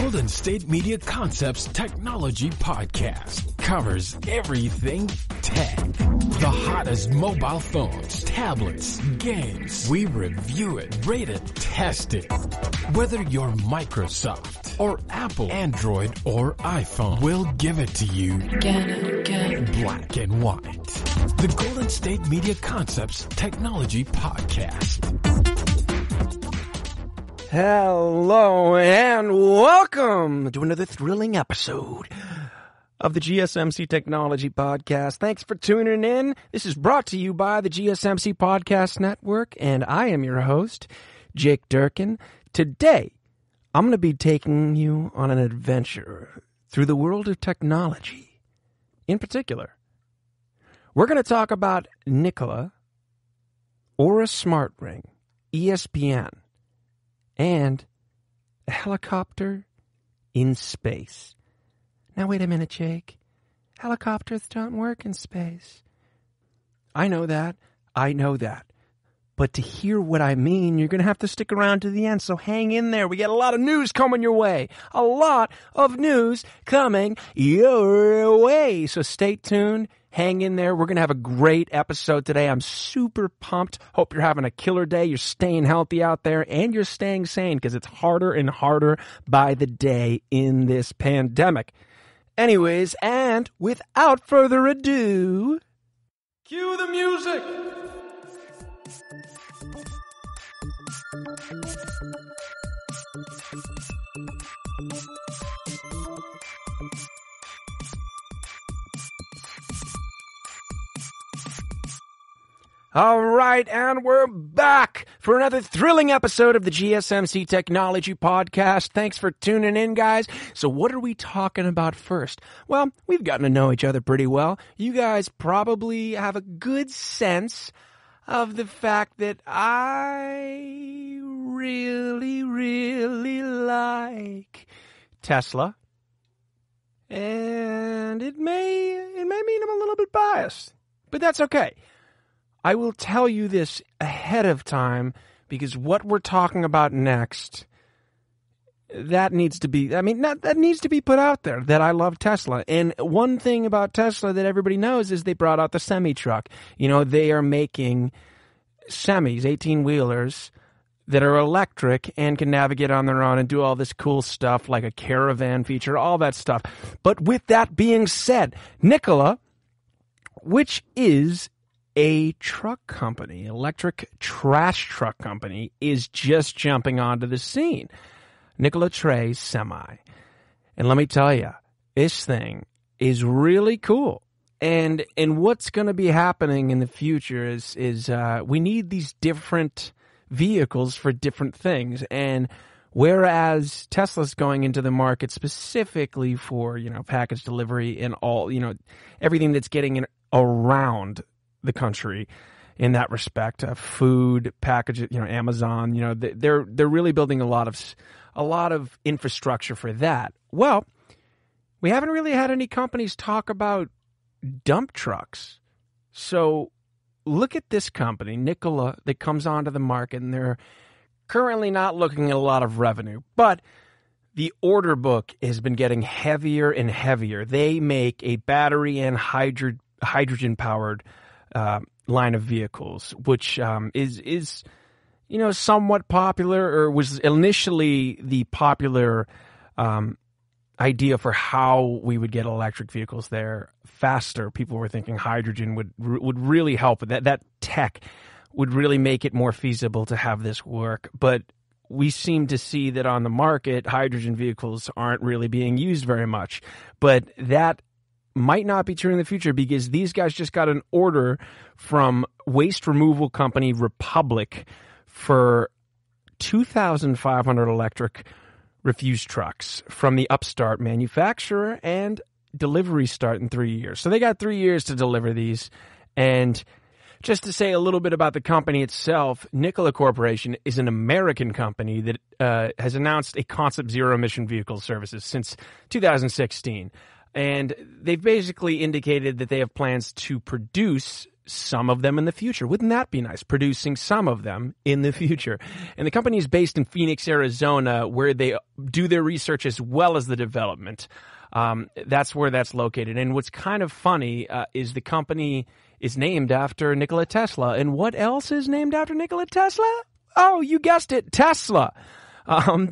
Golden State Media Concepts Technology Podcast covers everything tech. The hottest mobile phones, tablets, games. We review it, rate it, test it. Whether you're Microsoft or Apple, Android or iPhone, we'll give it to you again. Black and white. The Golden State Media Concepts Technology Podcast. Hello and welcome to another thrilling episode of the GSMC Technology Podcast. Thanks for tuning in. This is brought to you by the GSMC Podcast Network, and I am your host, Jake Durkin. Today, I'm going to be taking you on an adventure through the world of technology. In particular, we're going to talk about Nikola, Oura Smartring, ESPN, and a helicopter in space. Now, wait a minute, Jake. Helicopters don't work in space. I know that. But to hear what I mean, you're going to have to stick around to the end, so hang in there. We got a lot of news coming your way. A lot of news coming your way. So stay tuned. Hang in there. We're going to have a great episode today. I'm super pumped. Hope you're having a killer day. You're staying healthy out there, and you're staying sane because it's harder and harder by the day in this pandemic. Anyways, and without further ado, cue the music. All right, and we're back for another thrilling episode of the GSMC Technology Podcast. Thanks for tuning in, guys. So what are we talking about first? Well, we've gotten to know each other pretty well. You guys probably have a good sense of the fact that I really like Tesla. And it may mean I'm a little bit biased, but that's okay. I will tell you this ahead of time because what we're talking about next, that needs to be put out there, that I love Tesla. And one thing about Tesla that everybody knows is they brought out the semi-truck. You know, they are making semis, 18-wheelers, that are electric and can navigate on their own and do all this cool stuff like a caravan feature, all that stuff. But with that being said, Nikola, which is a truck company, electric trash truck company, is just jumping onto the scene. Nikola Tre Semi. And let me tell you, this thing is really cool. And what's going to be happening in the future is we need these different vehicles for different things. And whereas Tesla's going into the market specifically for, package delivery and all, everything that's getting in around the country in that respect, food, packages, Amazon, they're really building a lot of infrastructure for that. Well, we haven't really had any companies talk about dump trucks. So look at this company, Nikola, that comes onto the market, and they're currently not looking at a lot of revenue, but the order book has been getting heavier and heavier. They make a battery and hydrogen powered line of vehicles, which is somewhat popular, or was initially the popular idea for how we would get electric vehicles there faster. People were thinking hydrogen would really help with that. That tech would really make it more feasible to have this work. But we seem to see that on the market, hydrogen vehicles aren't really being used very much. But that might not be true in the future because these guys just got an order from waste removal company Republic for 2,500 electric refuse trucks from the upstart manufacturer, and delivery start in 3 years. So they got 3 years to deliver these. And just to say a little bit about the company itself, Nikola Corporation is an American company that has announced a concept zero-emission vehicle services since 2016. And they've basically indicated that they have plans to produce some of them in the future. Wouldn't that be nice? Producing some of them in the future. And the company is based in Phoenix, Arizona, where they do their research as well as the development. That's where that's located. And what's kind of funny is the company is named after Nikola Tesla. And what else is named after Nikola Tesla? Oh, you guessed it, Tesla.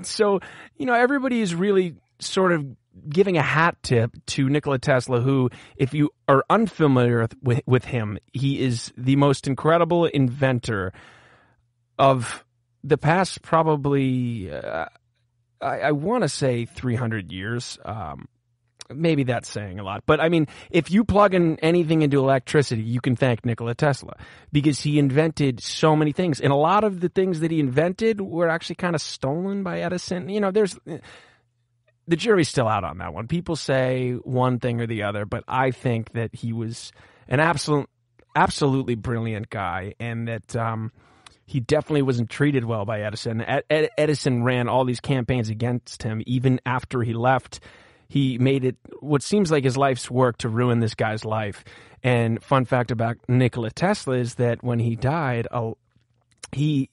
So, everybody is really sort of giving a hat tip to Nikola Tesla, who, if you are unfamiliar with him, he is the most incredible inventor of the past probably, I want to say 300 years. Maybe that's saying a lot. But, I mean, if you plug in anything into electricity, you can thank Nikola Tesla because he invented so many things. And a lot of the things that he invented were actually kind of stolen by Edison. The jury's still out on that one. People say one thing or the other, but I think that he was an absolutely brilliant guy, and that he definitely wasn't treated well by Edison. Edison ran all these campaigns against him. Even after he left, he made it what seems like his life's work to ruin this guy's life. And fun fact about Nikola Tesla is that when he died, he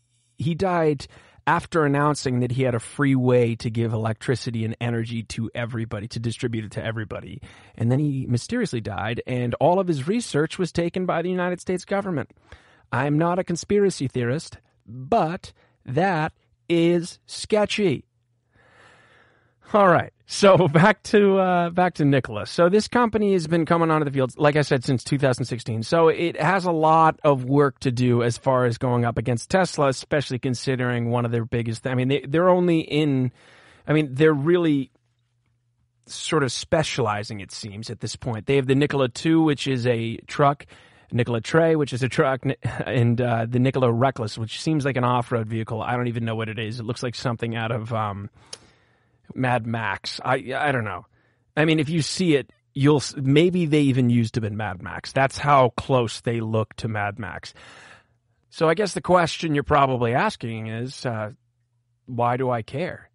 died after announcing that he had a free way to give electricity and energy to everybody, to distribute it to everybody. And then he mysteriously died, and all of his research was taken by the United States government. I'm not a conspiracy theorist, but that is sketchy. All right, so back to Nikola. So this company has been coming onto the field, like I said, since 2016. So it has a lot of work to do as far as going up against Tesla, especially considering one of their biggest. I mean, they're really sort of specializing, it seems, at this point. They have the Nikola 2, which is a truck, Nikola Tre, which is a truck, and the Nikola Reckless, which seems like an off-road vehicle. I don't even know what it is. It looks like something out of Mad Max. I don't know. I mean, if you see it, maybe they even used to be Mad Max. That's how close they look to Mad Max. So I guess the question you're probably asking is, why do I care?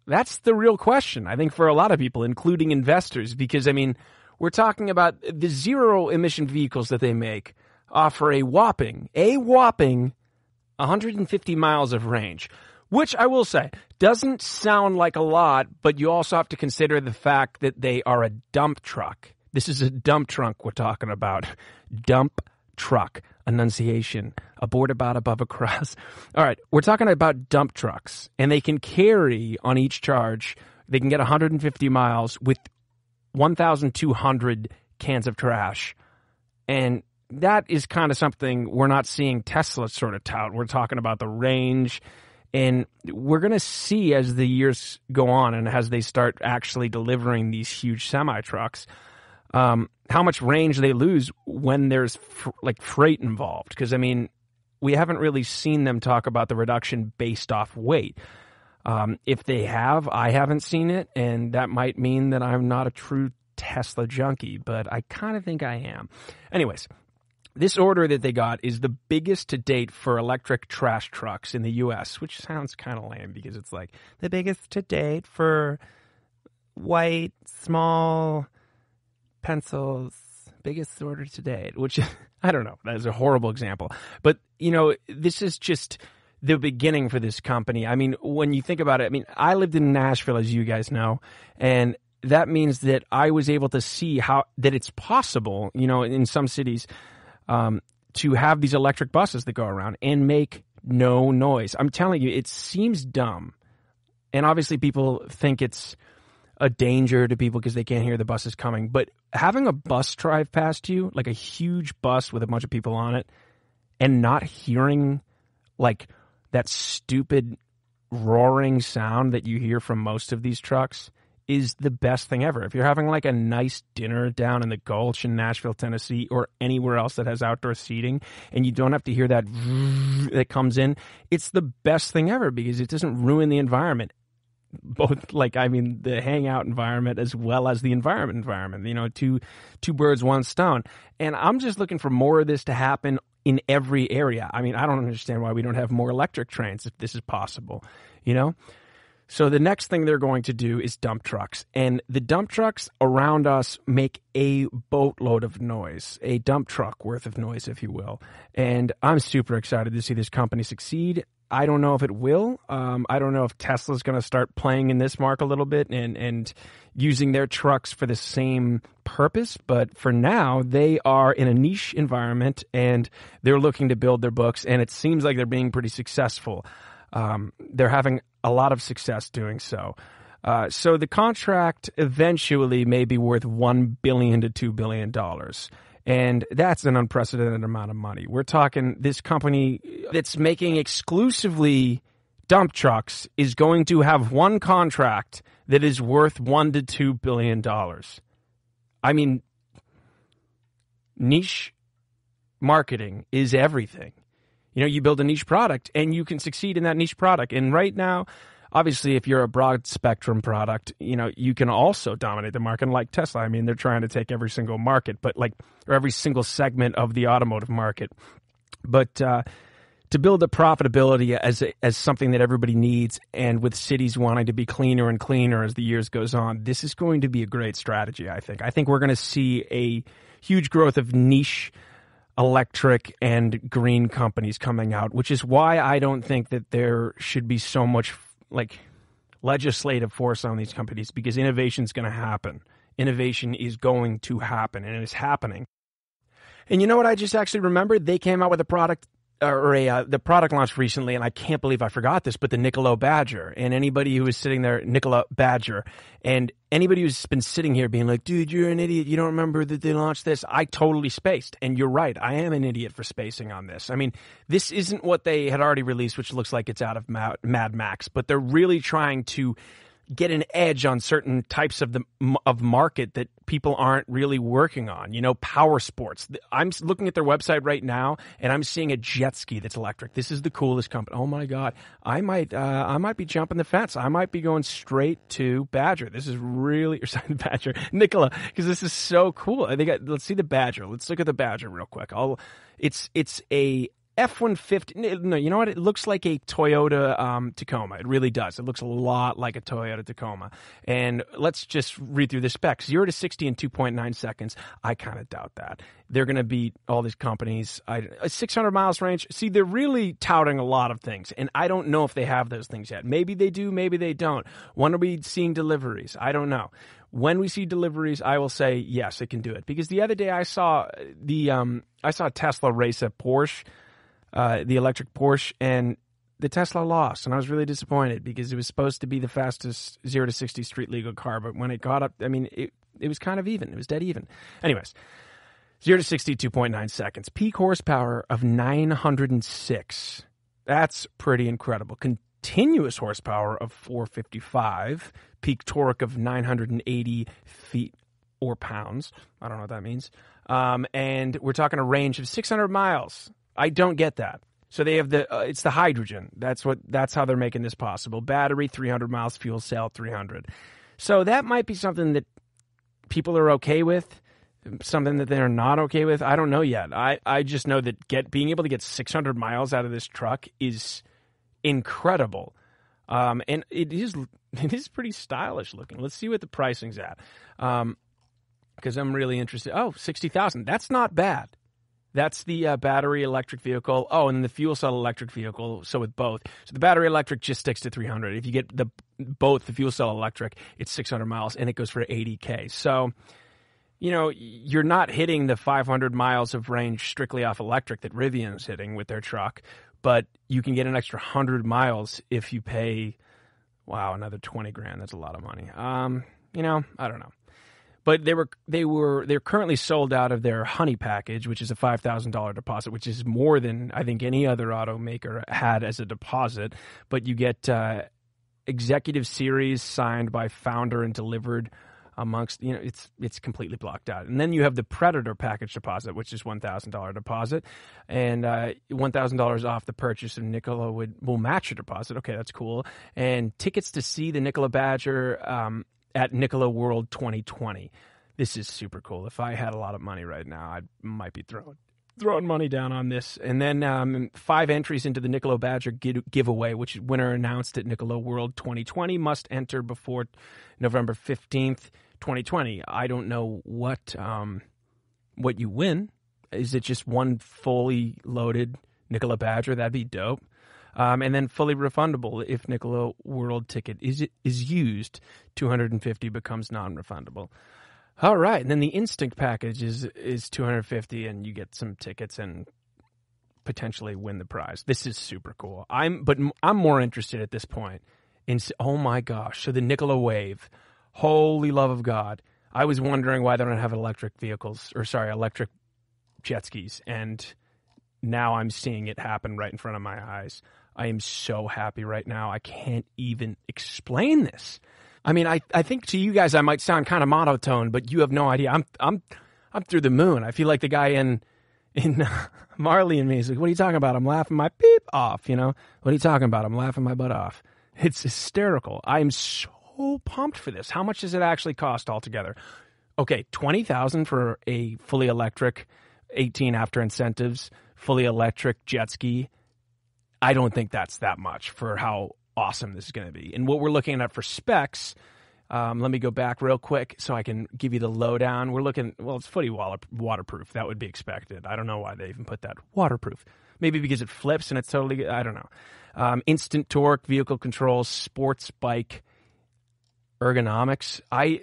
That's the real question, I think, for a lot of people, including investors, because, I mean, we're talking about the zero-emission vehicles that they make offer a whopping 150 miles of range. Which I will say, doesn't sound like a lot, but you also have to consider the fact that they are a dump truck. This is a dump truck we're talking about. Dump truck. Enunciation. Aboard, about, above, across. All right, we're talking about dump trucks, and they can carry on each charge, they can get 150 miles with 1,200 cans of trash. And that is kind of something we're not seeing Tesla sort of tout. We're talking about the range. And we're going to see as the years go on and as they start actually delivering these huge semi-trucks, how much range they lose when there's freight involved. Because, I mean, we haven't really seen them talk about the reduction based off weight. If they have, I haven't seen it, and that might mean that I'm not a true Tesla junkie, but I kind of think I am. Anyways. This order that they got is the biggest to date for electric trash trucks in the U.S., which sounds kind of lame because it's like the biggest to date for white, small pencils, biggest order to date, which I don't know. That is a horrible example. But, this is just the beginning for this company. I mean, when you think about it, I mean, I lived in Nashville, as you guys know, and that means that I was able to see that it's possible, in some cities, to have these electric buses that go around and make no noise. I'm telling you, it seems dumb. And obviously people think it's a danger to people because they can't hear the buses coming. But having a bus drive past you, like a huge bus with a bunch of people on it, and not hearing like that stupid roaring sound that you hear from most of these trucks is the best thing ever. If you're having like a nice dinner down in the Gulch in Nashville, Tennessee, or anywhere else that has outdoor seating, and you don't have to hear that that comes in, it's the best thing ever because it doesn't ruin the environment. Both, the hangout environment as well as the environment. Two birds, one stone. And I'm just looking for more of this to happen in every area. I mean, I don't understand why we don't have more electric trains if this is possible, So the next thing they're going to do is dump trucks. And the dump trucks around us make a boatload of noise, a dump truck worth of noise, if you will. And I'm super excited to see this company succeed. I don't know if it will. I don't know if Tesla's going to start playing in this market a little bit and using their trucks for the same purpose. But for now, they are in a niche environment and they're looking to build their books. And it seems like they're being pretty successful. They're having a lot of success doing so. So the contract eventually may be worth $1 billion to $2 billion. And that's an unprecedented amount of money. We're talking this company that's making exclusively dump trucks is going to have one contract that is worth $1 to $2 billion. I mean, niche marketing is everything. You know, you build a niche product and you can succeed in that niche product. And right now, obviously, if you're a broad spectrum product, you know, you can also dominate the market. And like Tesla, I mean, they're trying to take every single market, or every single segment of the automotive market. But to build the profitability as something that everybody needs, and with cities wanting to be cleaner and cleaner as the years goes on, this is going to be a great strategy, I think. I think we're going to see a huge growth of niche electric and green companies coming out, which is why I don't think that there should be so much legislative force on these companies, because innovation is going to happen. Innovation is going to happen, and it is happening. And you know what I just actually remembered? They came out with a product, the product launched recently, and I can't believe I forgot this, but the Nikola Badger. And anybody who was sitting there, Nikola Badger, and anybody who's been sitting here being like, dude, you're an idiot, you don't remember that they launched this. I totally spaced. And you're right, I am an idiot for spacing on this. I mean, this isn't what they had already released, which looks like it's out of Mad Max, but they're really trying to get an edge on certain types of market that people aren't really working on. You know, power sports. I'm looking at their website right now, and I'm seeing a jet ski that's electric. This is the coolest company. Oh my God, I might be jumping the fence. I might be going straight to Badger. This is really Badger, Nikola, because this is so cool. Let's see the Badger. Let's look at the Badger real quick. It's a F-150, no, you know what? It looks like a Toyota Tacoma. It really does. It looks a lot like a Toyota Tacoma. And let's just read through the specs. 0 to 60 in 2.9 seconds. I kind of doubt that. They're going to beat all these companies. 600 miles range. See, they're really touting a lot of things, and I don't know if they have those things yet. Maybe they do, maybe they don't. When are we seeing deliveries? I don't know. When we see deliveries, I will say, yes, it can do it. Because the other day I saw Tesla race a Porsche, the electric Porsche, and the Tesla lost, and I was really disappointed because it was supposed to be the fastest 0 to 60 street legal car, but when it got up, I mean, it was kind of even. It was dead even. Anyways, 0 to 60, 2.9 seconds. Peak horsepower of 906. That's pretty incredible. Continuous horsepower of 455. Peak torque of 980 feet or pounds. I don't know what that means. And we're talking a range of 600 miles. I don't get that. So they have it's the hydrogen. That's how they're making this possible. Battery 300 miles, fuel cell 300. So that might be something that people are okay with, something that they're not okay with. I don't know yet. I just know that being able to get 600 miles out of this truck is incredible. And it is pretty stylish looking. Let's see what the pricing's at. Because I'm really interested. Oh, $60,000. That's not bad. That's the battery electric vehicle. Oh, and then the fuel cell electric vehicle. So with both. So the battery electric just sticks to 300. If you get both the fuel cell electric, it's 600 miles, and it goes for $80K. So, you know, you're not hitting the 500 miles of range strictly off electric that Rivian's hitting with their truck, but you can get an extra 100 miles if you pay, another $20,000. That's a lot of money. You know, I don't know. But they're currently sold out of their Honey package, which is a $5,000 deposit, which is more than I think any other automaker had as a deposit. But you get executive series signed by founder and delivered amongst, you know, it's completely blocked out. And then you have the Predator package deposit, which is $1,000 deposit, and $1,000 off the purchase of Nikola will match your deposit. Okay, that's cool. And tickets to see the Nikola Badger at Nikola World 2020. This is super cool. If I had a lot of money right now, I might be throwing money down on this. And then 5 entries into the Nikola Badger giveaway, which winner announced at Nikola World 2020 must enter before November 15th, 2020. I don't know what you win. Is it just one fully loaded Nikola Badger? That'd be dope. And then fully refundable if Nikola World ticket is used. $250 becomes non-refundable. All right, and then the Instinct package is $250, and you get some tickets and potentially win the prize. This is super cool. I'm more interested at this point in, oh my gosh, so the Nikola Wave, holy love of God. I was wondering why they don't have electric jet skis, and now I'm seeing it happen right in front of my eyes. I am so happy right now. I can't even explain this. I mean, I think to you guys I might sound kind of monotone, but you have no idea. I'm through the moon. I feel like the guy in Marley and Me is like, what are you talking about? I'm laughing my beep off, you know? What are you talking about? I'm laughing my butt off. It's hysterical. I'm so pumped for this. How much does it actually cost altogether? Okay, $20,000 for a fully electric 18 after incentives, fully electric jet ski. I don't think that's that much for how awesome this is going to be. And what we're looking at for specs, let me go back real quick so I can give you the lowdown. We're looking, well, it's fully waterproof. That would be expected. I don't know why they even put that waterproof. Maybe because it flips and it's totally, I don't know. Instant torque, vehicle controls, sports bike, ergonomics. I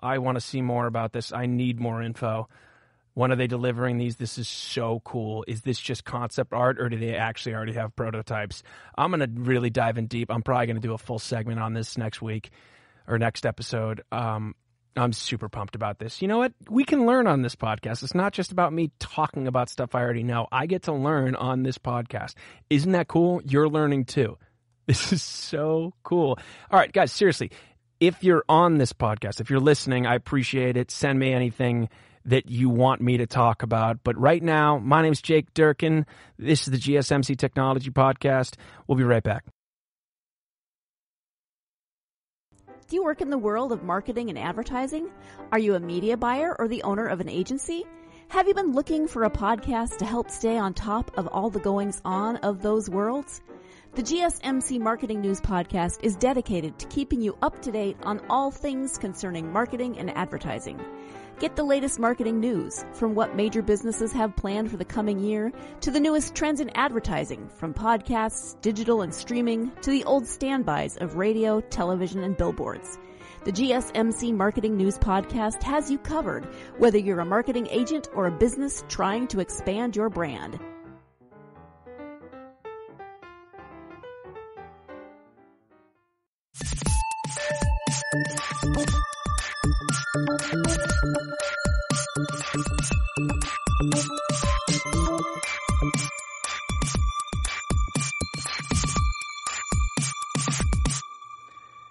want to see more about this. I need more info. When are they delivering these? This is so cool. Is this just concept art, or do they actually already have prototypes? I'm going to really dive in deep. I'm probably going to do a full segment on this next week or next episode. I'm super pumped about this. You know what? We can learn on this podcast. It's not just about me talking about stuff I already know. I get to learn on this podcast. Isn't that cool? You're learning too. This is so cool. All right, guys, seriously, if you're on this podcast, if you're listening, I appreciate it. Send me anything that you want me to talk about. But right now, my name is Jake Durkin. This is the GSMC Technology Podcast. We'll be right back. Do you work in the world of marketing and advertising? Are you a media buyer or the owner of an agency? Have you been looking for a podcast to help stay on top of all the goings-on of those worlds? The GSMC Marketing News Podcast is dedicated to keeping you up to date on all things concerning marketing and advertising. Get the latest marketing news, from what major businesses have planned for the coming year to the newest trends in advertising, from podcasts, digital and streaming, to the old standbys of radio, television, and billboards. The GSMC Marketing News Podcast has you covered, whether you're a marketing agent or a business trying to expand your brand.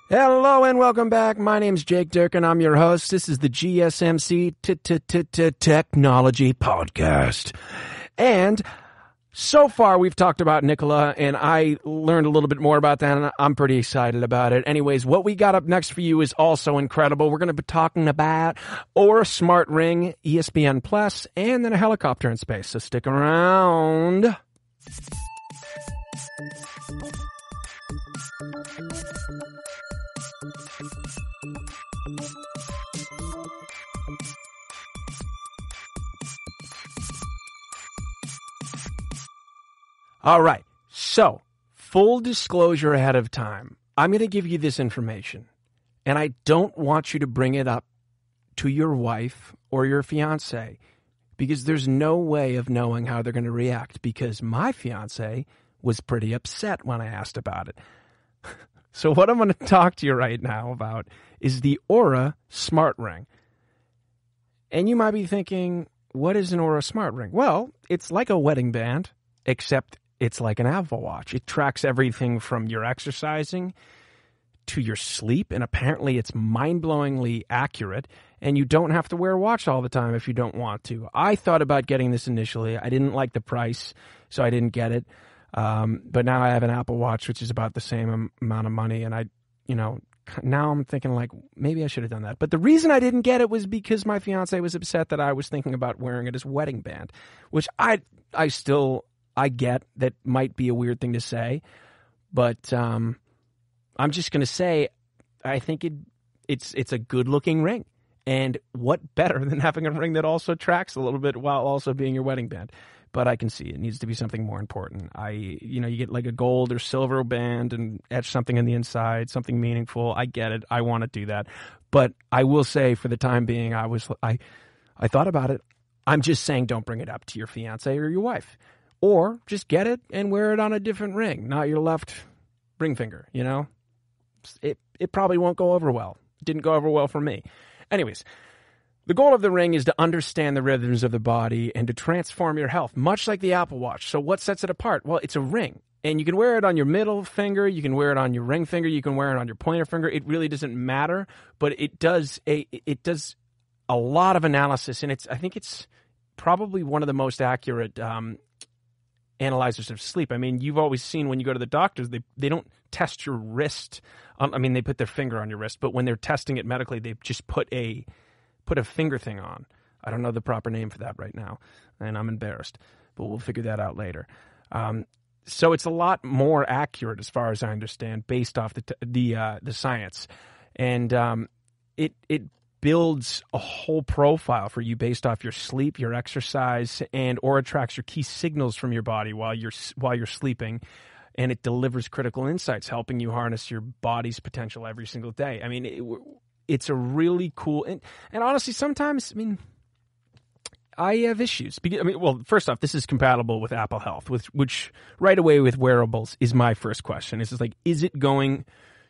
Hello and welcome back. My name's Jake Durkin. I'm your host. This is the GSMC Technology Podcast. And so far we've talked about Nikola, and I learned a little bit more about that, and I'm pretty excited about it. Anyways, what we got up next for you is also incredible. We're going to be talking about Oura Smartrings, ESPN Plus, and then a helicopter in space. So stick around. All right, so full disclosure ahead of time. I'm going to give you this information, and I don't want you to bring it up to your wife or your fiance, because there's no way of knowing how they're going to react, because my fiance was pretty upset when I asked about it. So what I'm going to talk to you right now about is the Oura Smartring. And you might be thinking, what is an Oura Smartring? Well, it's like a wedding band, except it's like an Apple Watch. It tracks everything from your exercising to your sleep, and apparently it's mind-blowingly accurate, and you don't have to wear a watch all the time if you don't want to. I thought about getting this initially. I didn't like the price, so I didn't get it. But now I have an Apple Watch, which is about the same amount of money, and now I'm thinking like maybe I should have done that. But the reason I didn't get it was because my fiance was upset that I was thinking about wearing it as wedding band, which I get that might be a weird thing to say, but I'm just going to say I think it's a good looking ring. And what better than having a ring that also tracks a little bit while also being your wedding band? But I can see it needs to be something more important. You get like a gold or silver band and etch something on the inside, something meaningful. I get it. I want to do that. But I will say for the time being, I thought about it. I'm just saying don't bring it up to your fiance or your wife. Or just get it and wear it on a different ring, not your left ring finger, you know? It probably won't go over well. It didn't go over well for me. Anyways, the goal of the ring is to understand the rhythms of the body and to transform your health, much like the Apple Watch. So what sets it apart? Well, it's a ring. And you can wear it on your middle finger, you can wear it on your ring finger, you can wear it on your pointer finger. It really doesn't matter, but it does a lot of analysis, and I think it's probably one of the most accurate analyzers of sleep. I mean, you've always seen when you go to the doctors, they don't test your wrist. They put their finger on your wrist, but when they're testing it medically, they just put a finger thing on. I don't know the proper name for that right now, and I'm embarrassed, but we'll figure that out later. So it's a lot more accurate, as far as I understand, based off the science, and it builds a whole profile for you based off your sleep, your exercise, and Oura tracks your key signals from your body while you're sleeping. And it delivers critical insights, helping you harness your body's potential every single day. I mean, it's a really cool... And honestly, sometimes, I have issues. First off, this is compatible with Apple Health, which right away with wearables is my first question. It's just like, is it going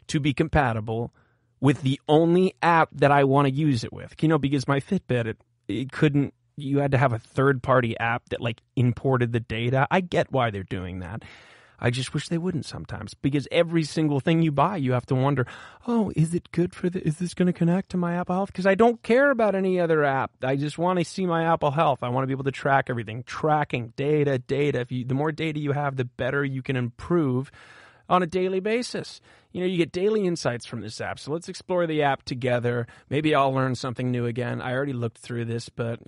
to be compatible with the only app that I want to use it with? Because my Fitbit, it couldn't... You had to have a third-party app that, imported the data. I get why they're doing that. I just wish they wouldn't sometimes, because every single thing you buy, you have to wonder, is it good is this going to connect to my Apple Health? Because I don't care about any other app. I just want to see my Apple Health. I want to be able to track everything. Tracking, data. The more data you have, the better you can improve on a daily basis. You get daily insights from this app. So let's explore the app together. Maybe I'll learn something new again. I already looked through this, but,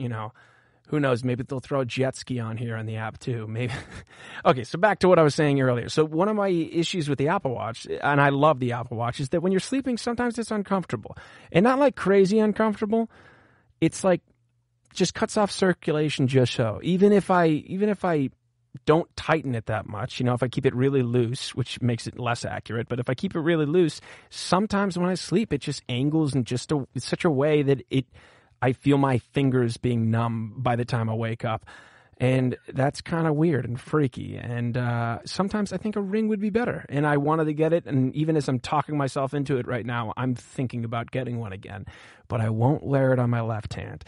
who knows? Maybe they'll throw a jet ski on here on the app too. Maybe. Okay, so back to what I was saying earlier. So one of my issues with the Apple Watch, and I love the Apple Watch, is that when you're sleeping, sometimes it's uncomfortable. And not like crazy uncomfortable. It's like just cuts off circulation just so. Even if I don't tighten it that much, if I keep it really loose, which makes it less accurate, but if I keep it really loose, sometimes when I sleep, it just angles in such a way that I feel my fingers being numb by the time I wake up. And that's kind of weird and freaky. And sometimes I think a ring would be better. And I wanted to get it. And even as I'm talking myself into it right now, I'm thinking about getting one again. But I won't wear it on my left hand.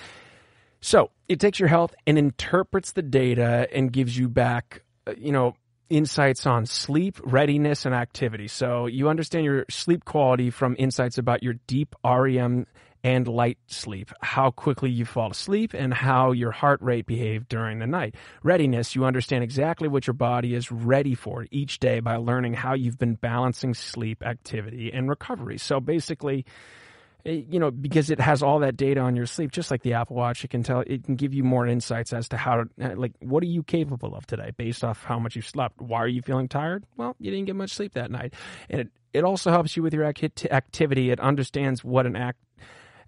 So it takes your health and interprets the data and gives you back, insights on sleep, readiness, and activity. So you understand your sleep quality from insights about your deep REM and light sleep, how quickly you fall asleep, and how your heart rate behaved during the night. Readiness, you understand exactly what your body is ready for each day by learning how you've been balancing sleep, activity, and recovery. So basically, because it has all that data on your sleep, just like the Apple Watch, it can give you more insights as to how, what are you capable of today based off how much you slept. Why are you feeling tired? Well, you didn't get much sleep that night. And it also helps you with your activity. It understands what an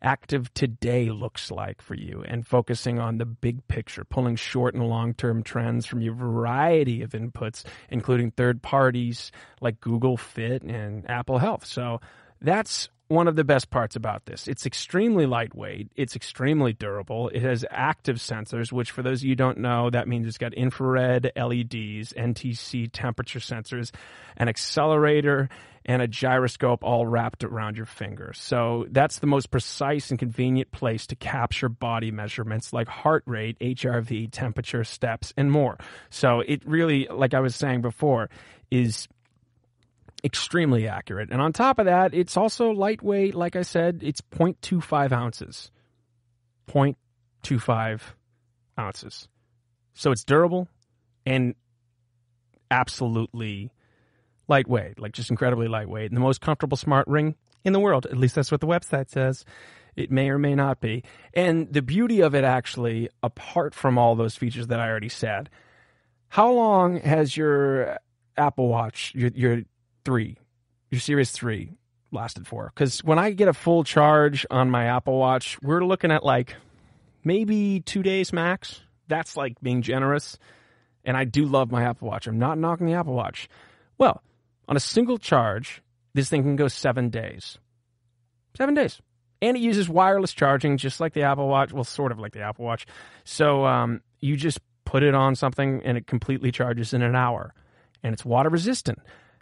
active today looks like for you and focusing on the big picture, pulling short and long-term trends from your variety of inputs, including third parties like Google Fit and Apple Health. So that's one of the best parts about this. It's extremely lightweight. It's extremely durable. It has active sensors, which for those of you who don't know, that means it's got infrared LEDs, NTC temperature sensors, an accelerator, and a gyroscope all wrapped around your finger. So that's the most precise and convenient place to capture body measurements like heart rate, HRV, temperature, steps, and more. So it really, like I was saying before, is extremely accurate. And on top of that, it's also lightweight. Like I said, it's 0.25 ounces. 0.25 ounces. So it's durable and absolutely lightweight, just incredibly lightweight. And the most comfortable smart ring in the world. At least that's what the website says. It may or may not be. And the beauty of it, actually, apart from all those features that I already said, how long has your Apple Watch, your Series 3, lasted for? Because when I get a full charge on my Apple Watch, we're looking at like maybe 2 days max. That's like being generous. And I do love my Apple Watch. I'm not knocking the Apple Watch. Well, on a single charge, this thing can go 7 days. 7 days. And it uses wireless charging, just like the Apple Watch. Well, sort of like the Apple Watch. So you just put it on something, and it completely charges in an hour. And it's water resistant.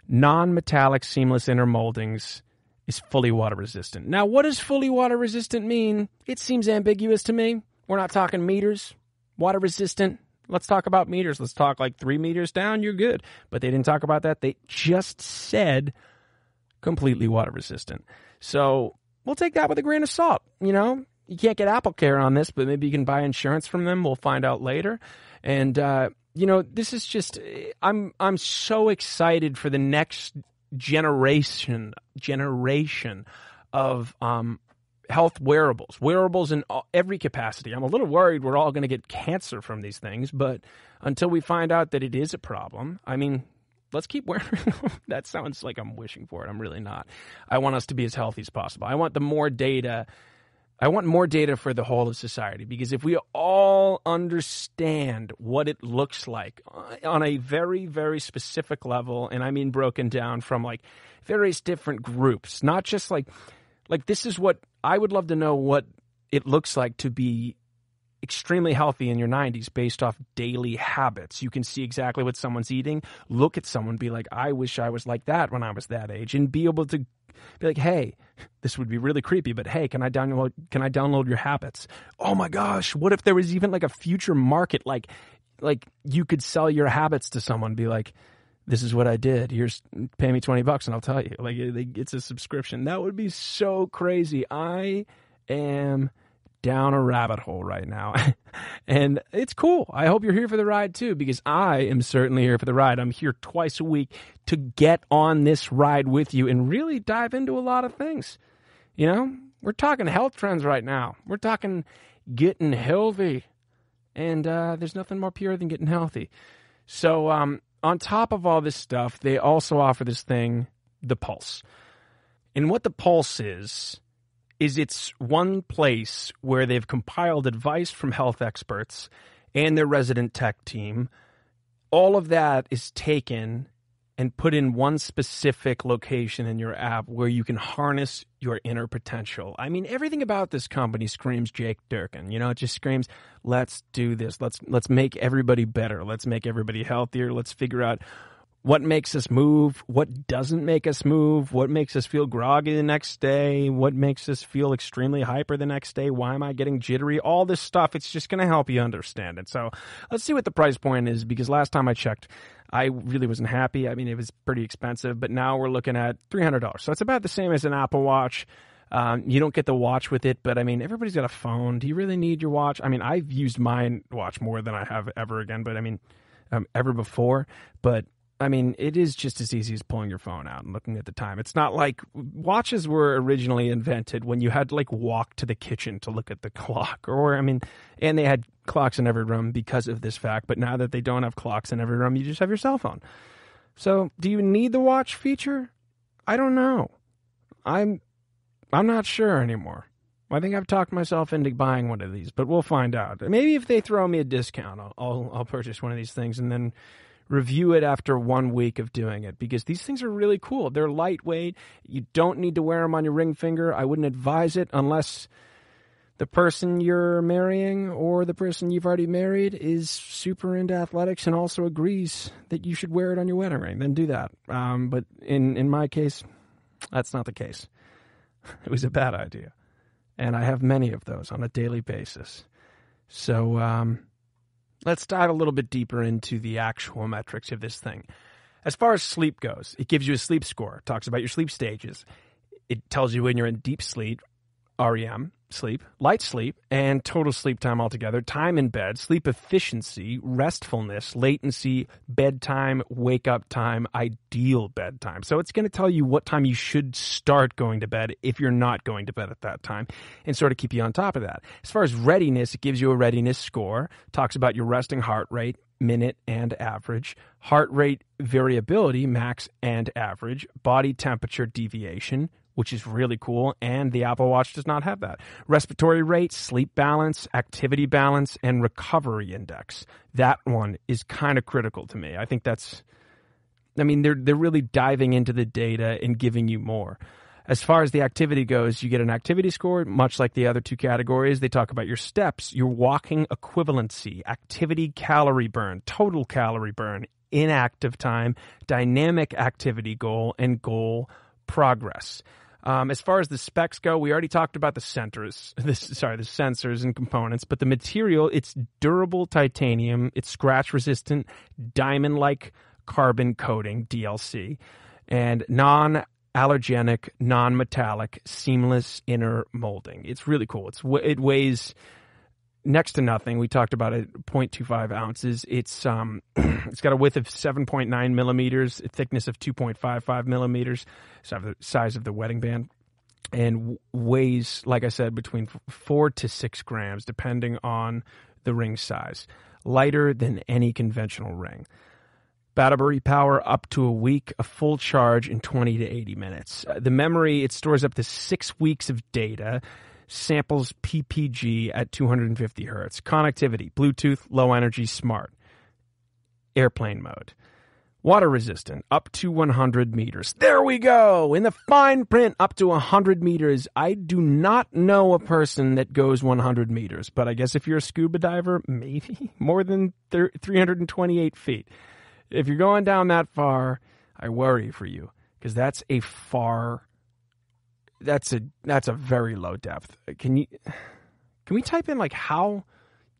Non-metallic seamless inner moldings is fully water resistant. Now, what does fully water resistant mean? It seems ambiguous to me. We're not talking meters. Water resistant. Let's talk about meters. Let's talk like 3 meters down, you're good. But they didn't talk about that. They just said completely water resistant. So we'll take that with a grain of salt. You know, you can't get Apple Care on this, but maybe you can buy insurance from them. We'll find out later. And, you know, this is just, I'm so excited for the next generation of health wearables in every capacity. I'm a little worried we're all going to get cancer from these things, but until we find out that it is a problem, I mean, let's keep wearing them. That sounds like I'm wishing for it. I'm really not. I want us to be as healthy as possible. I want more data for the whole of society, because if we all understand what it looks like on a very, very specific level, and I mean broken down from like various different groups, not just like this is what I would love to know, what it looks like to be extremely healthy in your 90s based off daily habits. You can see exactly what someone's eating, look at someone, be like, I wish I was like that when I was that age, and be able to be like, hey, this would be really creepy, but hey, can I download your habits? Oh my gosh, what if there was even like a future market, like you could sell your habits to someone, be like, this is what I did. Here's, pay me $20 and I'll tell you. Like, it's a subscription. That would be so crazy. I am down a rabbit hole right now. And it's cool. I hope you're here for the ride too, because I am certainly here for the ride. I'm here twice a week to get on this ride with you and really dive into a lot of things. You know, we're talking health trends right now. We're talking getting healthy. And there's nothing more pure than getting healthy. So on top of all this stuff, they also offer this thing, the Pulse. And what the Pulse is it's one place where they've compiled advice from health experts and their resident tech team. All of that is taken and put in one specific location in your app where you can harness your inner potential. I mean, everything about this company screams Jake Durkin. You know, it just screams, let's do this. Let's make everybody better. Let's make everybody healthier. Let's figure out what makes us move, what doesn't make us move, what makes us feel groggy the next day, what makes us feel extremely hyper the next day, why am I getting jittery, all this stuff. It's just going to help you understand it. So let's see what the price point is, because last time I checked, I really wasn't happy. I mean, it was pretty expensive, but now we're looking at $300. So it's about the same as an Apple Watch. You don't get the watch with it, but I mean, everybody's got a phone. Do you really need your watch? I mean, I've used my watch more than I have ever again, but I mean, ever before. But I mean, it is just as easy as pulling your phone out and looking at the time. It's not like watches were originally invented when you had to like walk to the kitchen to look at the clock, or I mean, and they had clocks in every room because of this fact. But now that they don't have clocks in every room, you just have your cell phone. So do you need the watch feature? I don't know. I'm not sure anymore. I think I've talked myself into buying one of these, but we'll find out. Maybe if they throw me a discount, I'll purchase one of these things and then review it after 1 week of doing it, because these things are really cool. They're lightweight. You don't need to wear them on your ring finger. I wouldn't advise it unless the person you're marrying or the person you've already married is super into athletics and also agrees that you should wear it on your wedding ring. Then do that. But in my case, that's not the case. It was a bad idea. And I have many of those on a daily basis. So let's dive a little bit deeper into the actual metrics of this thing. As far as sleep goes, it gives you a sleep score. It talks about your sleep stages. It tells you when you're in deep sleep, REM, sleep, light sleep, and total sleep time altogether, time in bed, sleep efficiency, restfulness, latency, bedtime, wake-up time, ideal bedtime. So it's going to tell you what time you should start going to bed if you're not going to bed at that time, and sort of keep you on top of that. As far as readiness, it gives you a readiness score, talks about your resting heart rate, minute and average, heart rate variability, max and average, body temperature deviation, which is really cool, and the Apple Watch does not have that. Respiratory rate, sleep balance, activity balance, and recovery index. That one is kind of critical to me. I think they're really diving into the data and giving you more. As far as the activity goes, you get an activity score, much like the other two categories. They talk about your steps, your walking equivalency, activity calorie burn, total calorie burn, inactive time, dynamic activity goal, and goal progress. As far as the specs go, we already talked about the sensors and components, but the material, it's durable titanium, it's scratch resistant, diamond-like carbon coating, DLC, and non-allergenic, non-metallic, seamless inner molding. It's really cool. It weighs next to nothing. We talked about it, 0.25 ounces. It's got a width of 7.9 millimeters, a thickness of 2.55 millimeters, so the size of the wedding band, and weighs, like I said, between 4 to 6 grams, depending on the ring size. Lighter than any conventional ring. Battery power up to a week, a full charge in 20 to 80 minutes. The memory, it stores up to 6 weeks of data. Samples PPG at 250 hertz. Connectivity, Bluetooth, low energy, smart. Airplane mode. Water resistant, up to 100 meters. There we go! In the fine print, up to 100 meters. I do not know a person that goes 100 meters, but I guess if you're a scuba diver, maybe more than 328 feet. If you're going down that far, I worry for you, because that's a very low depth. Can we type in, like, how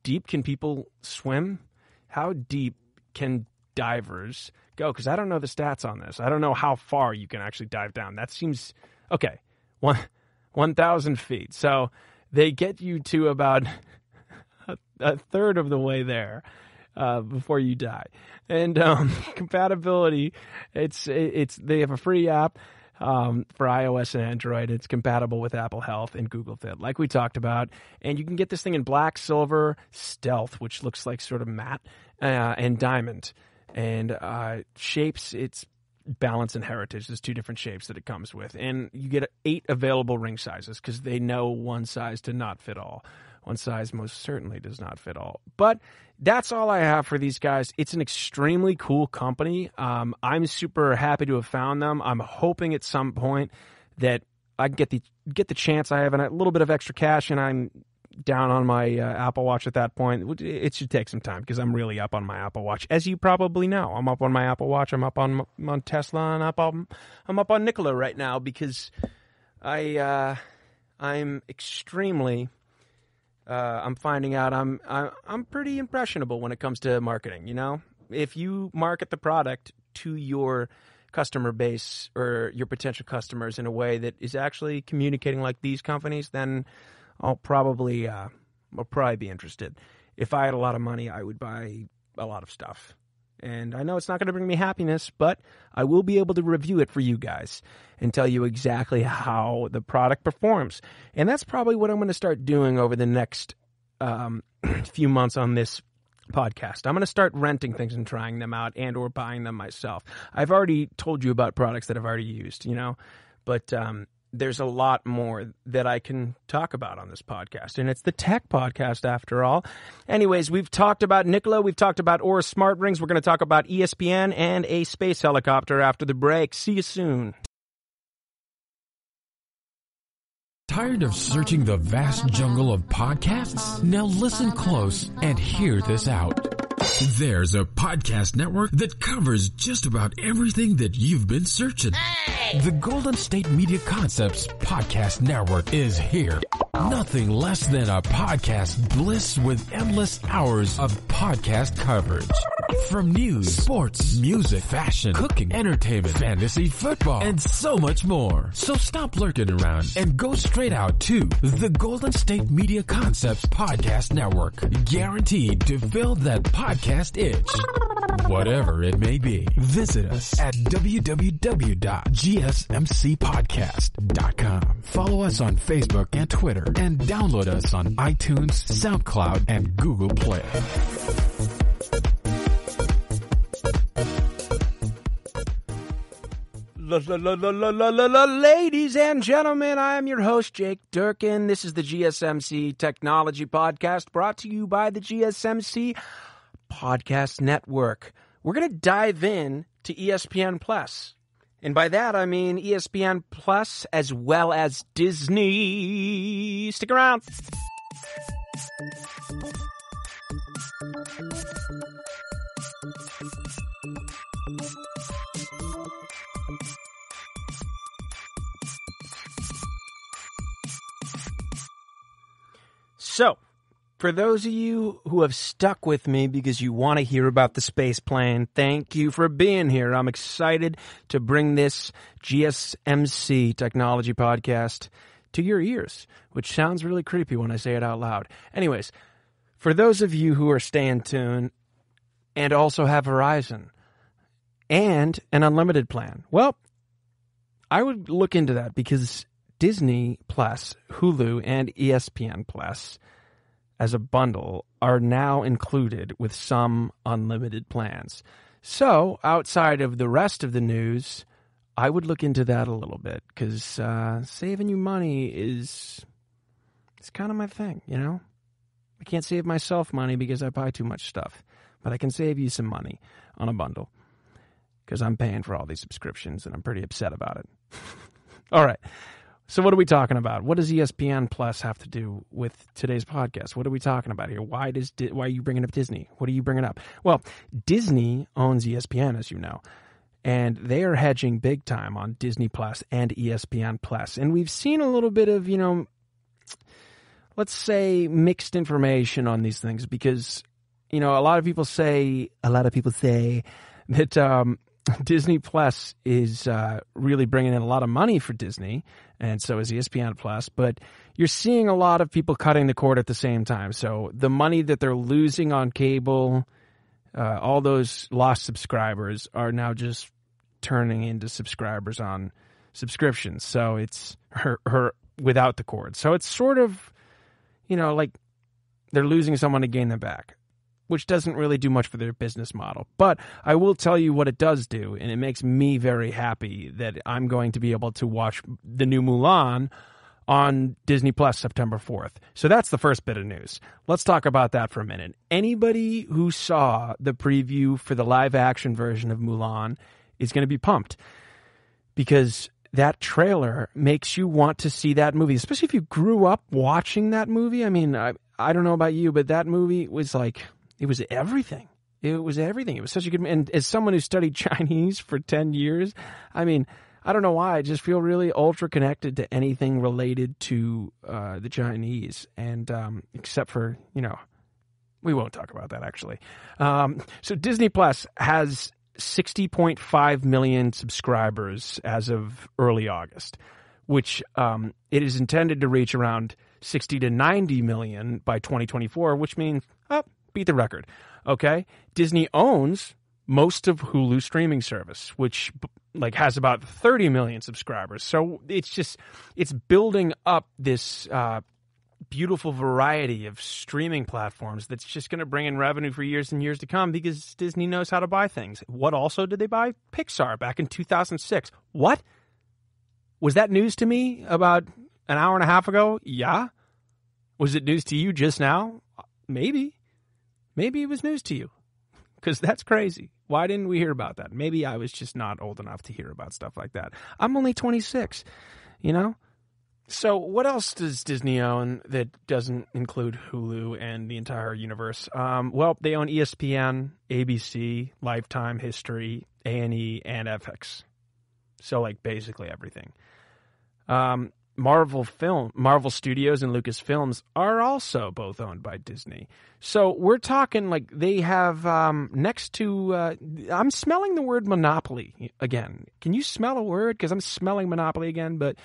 deep can people swim? How deep can divers go? Because I don't know the stats on this. I don't know how far you can actually dive down. That seems okay. 1,000 feet. So they get you to about a third of the way there before you die. And compatibility, they have a free app for iOS and Android. It's compatible with Apple Health and Google Fit, like we talked about. And you can get this thing in black, silver, stealth, which looks like sort of matte, and diamond. And shapes, it's balance and heritage. There's 2 different shapes that it comes with. And you get 8 available ring sizes, because they know one size to not fit all. One size most certainly does not fit all. But that's all I have for these guys. It's an extremely cool company. I'm super happy to have found them. I'm hoping at some point that I get the chance. I have a little bit of extra cash, and I'm down on my Apple Watch at that point. It should take some time, because I'm really up on my Apple Watch, as you probably know. I'm up on my Apple Watch. I'm up on Tesla, and I'm up on Nikola right now, because I'm extremely. I'm finding out I'm pretty impressionable when it comes to marketing. You know, if you market the product to your customer base or your potential customers in a way that is actually communicating like these companies, then I'll probably be interested. If I had a lot of money, I would buy a lot of stuff. And I know it's not going to bring me happiness, but I will be able to review it for you guys and tell you exactly how the product performs. And that's probably what I'm going to start doing over the next few months on this podcast. I'm going to start renting things and trying them out, and or buying them myself. I've already told you about products that I've already used, you know, but there's a lot more that I can talk about on this podcast, and it's the tech podcast after all. Anyways, we've talked about Nikola, we've talked about Oura Smartrings, we're going to talk about ESPN and a space helicopter after the break. See you soon. Tired of searching the vast jungle of podcasts? Now listen close and hear this out. There's a podcast network that covers just about everything that you've been searching. Hey! The Golden State Media Concepts Podcast Network is here. Nothing less than a podcast bliss with endless hours of podcast coverage. From news, sports, music, fashion, cooking, entertainment, fantasy, football, and so much more. So stop lurking around and go straight out to the Golden State Media Concepts Podcast Network. Guaranteed to fill that podcast itch. Whatever it may be. Visit us at www.gsmcpodcast.com. Follow us on Facebook and Twitter, and download us on iTunes, SoundCloud, and Google Play. Ladies and gentlemen, I am your host, Jake Durkin. This is the GSMC Technology Podcast, brought to you by the GSMC Podcast Network. We're going to dive in to ESPN Plus. And by that, I mean ESPN Plus as well as Disney. Stick around. So, for those of you who have stuck with me because you want to hear about the space plane, thank you for being here. I'm excited to bring this GSMC Technology Podcast to your ears, which sounds really creepy when I say it out loud. Anyways, for those of you who are staying tuned and also have Verizon and an unlimited plan, well, I would look into that because Disney Plus, Hulu, and ESPN Plus as a bundle are now included with some unlimited plans. So, outside of the rest of the news, I would look into that a little bit because saving you money is kind of my thing, you know? I can't save myself money because I buy too much stuff, but I can save you some money on a bundle because I'm paying for all these subscriptions and I'm pretty upset about it. All right. So what are we talking about? What does ESPN Plus have to do with today's podcast? What are we talking about here? Why are you bringing up Disney? What are you bringing up? Well, Disney owns ESPN, as you know, and they are hedging big time on Disney Plus and ESPN Plus. And we've seen a little bit of, let's say mixed information on these things because, a lot of people say that Disney Plus is really bringing in a lot of money for Disney, and so is ESPN Plus, but you're seeing a lot of people cutting the cord at the same time. So the money that they're losing on cable, all those lost subscribers are now just turning into subscribers on subscriptions. So it's her without the cord. So it's sort of, like they're losing someone to gain them back, which doesn't really do much for their business model. But I will tell you what it does do, and it makes me very happy that I'm going to be able to watch the new Mulan on Disney Plus September 4th. So that's the first bit of news. Let's talk about that for a minute. Anybody who saw the preview for the live-action version of Mulan is going to be pumped because that trailer makes you want to see that movie, especially if you grew up watching that movie. I mean, I don't know about you, but that movie was like... It was everything. It was everything. It was such a good... And as someone who studied Chinese for 10 years, I mean, I don't know why. I just feel really ultra connected to anything related to the Chinese. And except for, we won't talk about that, actually. So Disney Plus has 60.5 million subscribers as of early August, which it is intended to reach around 60 to 90 million by 2024, which means... beat the record. Okay? Disney owns most of Hulu streaming service, which has about 30 million subscribers. So it's building up this beautiful variety of streaming platforms that's just going to bring in revenue for years and years to come because Disney knows how to buy things. What also did they buy? Pixar back in 2006. What? Was that news to me about an hour and a half ago? Yeah. Was it news to you just now? Maybe. Maybe it was news to you, because that's crazy. Why didn't we hear about that? Maybe I was just not old enough to hear about stuff like that. I'm only 26, So what else does Disney own that doesn't include Hulu and the entire universe? Well, they own ESPN, ABC, Lifetime, History, A&E, and FX. So, basically everything. Marvel Studios and Lucasfilms are also both owned by Disney. So we're talking like they have next to. I'm smelling the word monopoly again. Can you smell a word? Because I'm smelling monopoly again, but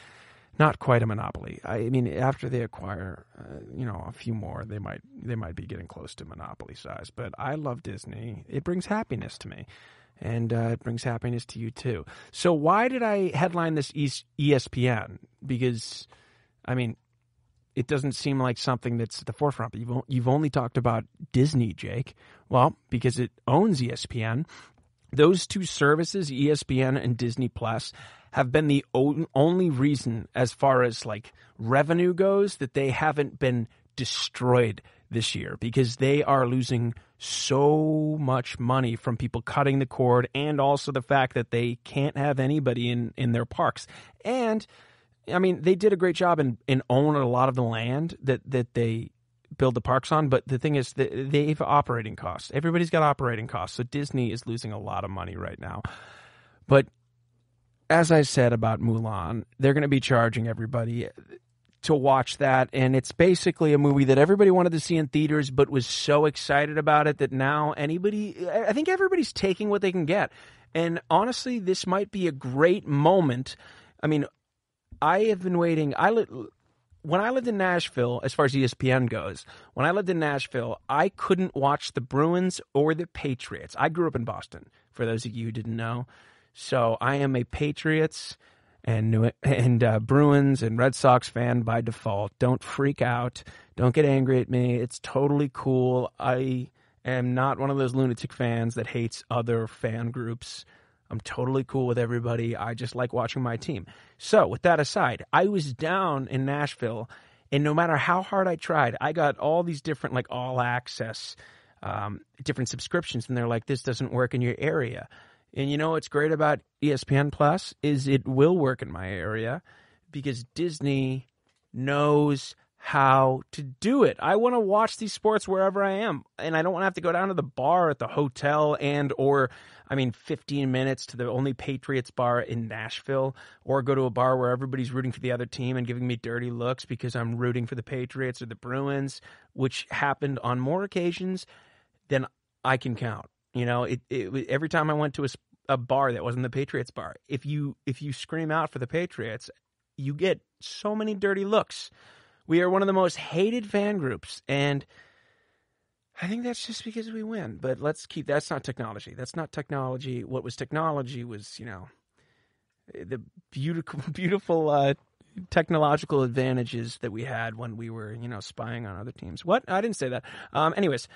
not quite a monopoly. I mean, after they acquire, a few more, they might be getting close to monopoly size. But I love Disney. It brings happiness to me. And it brings happiness to you, too. So why did I headline this ESPN? Because, I mean, it doesn't seem like something that's at the forefront. But you've only talked about Disney, Jake. Well, because it owns ESPN. Those two services, ESPN and Disney Plus, have been the only reason, as far as like revenue goes, that they haven't been destroyed this year, because they are losing so much money from people cutting the cord, and also the fact that they can't have anybody in their parks. And I mean, they did a great job in owning a lot of the land that they build the parks on, but the thing is that they have operating costs. Everybody's got operating costs, so Disney is losing a lot of money right now. But as I said about Mulan, they're going to be charging everybody to watch that, and it's basically a movie that everybody wanted to see in theaters but was so excited about it that now I think everybody's taking what they can get. And honestly, this might be a great moment. I mean, I have been waiting. When I lived in Nashville, as far as ESPN goes, when I lived in Nashville, I couldn't watch the Bruins or the Patriots. I grew up in Boston, for those of you who didn't know. So I am a Patriots and Bruins and Red Sox fan by default. Don't freak out. Don't get angry at me. It's totally cool. I am not one of those lunatic fans that hates other fan groups. I'm totally cool with everybody. I just like watching my team. So with that aside, I was down in Nashville, and no matter how hard I tried, I got all these different like all access, different subscriptions, and they're like, this doesn't work in your area. And you know what's great about ESPN Plus is it will work in my area because Disney knows how to do it. I want to watch these sports wherever I am, and I don't want to have to go down to the bar at the hotel 15 minutes to the only Patriots bar in Nashville, or go to a bar where everybody's rooting for the other team and giving me dirty looks because I'm rooting for the Patriots or the Bruins, which happened on more occasions than I can count. You know, every time I went to a bar that wasn't the Patriots bar, if you scream out for the Patriots, you get so many dirty looks. We are one of the most hated fan groups, and I think that's just because we win. But that's not technology. That's not technology. What was technology was, the beautiful technological advantages that we had when we were, spying on other teams. What? I didn't say that. Anyways,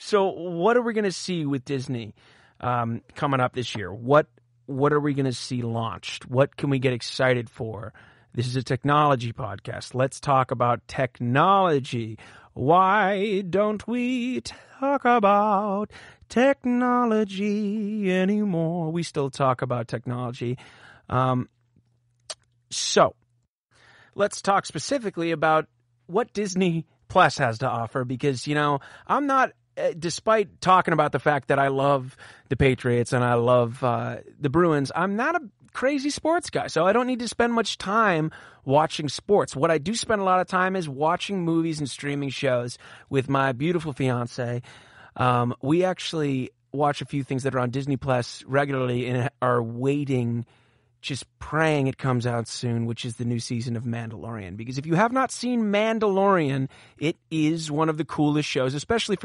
so what are we going to see with Disney coming up this year? What are we going to see launched? What can we get excited for? This is a technology podcast. Let's talk about technology. Why don't we talk about technology anymore? We still talk about technology. So let's talk specifically about what Disney Plus has to offer, because, I'm not, despite talking about the fact that I love the Patriots and I love the Bruins, I'm not a crazy sports guy, so I don't need to spend much time watching sports. What I do spend a lot of time is watching movies and streaming shows with my beautiful fiance. We actually watch a few things that are on Disney Plus regularly and are waiting, just praying it comes out soon, which is the new season of Mandalorian. Because if you have not seen Mandalorian, it is one of the coolest shows, especially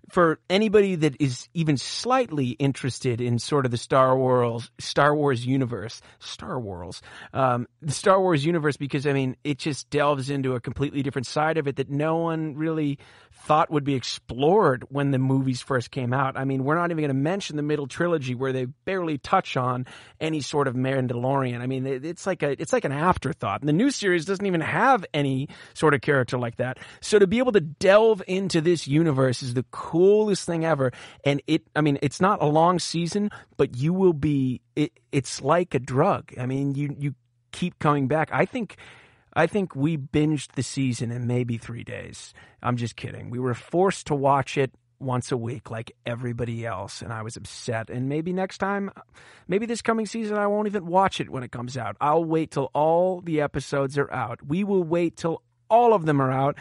for anybody that is even slightly interested in sort of the Star Wars universe, the Star Wars universe, because, it just delves into a completely different side of it that no one really thought would be explored when the movies first came out. We're not even going to mention the middle trilogy where they barely touch on any sort of Mandalorian. It's like an afterthought. And the new series doesn't even have any sort of character like that. So to be able to delve into this universe is the coolest thing ever. And it's not a long season, but you will be, it's like a drug. You keep coming back. I think we binged the season in maybe 3 days. I'm just kidding. We were forced to watch it once a week like everybody else, and I was upset. And maybe next time, maybe this coming season, I won't even watch it when it comes out. I'll wait till all the episodes are out. We will wait till all of them are out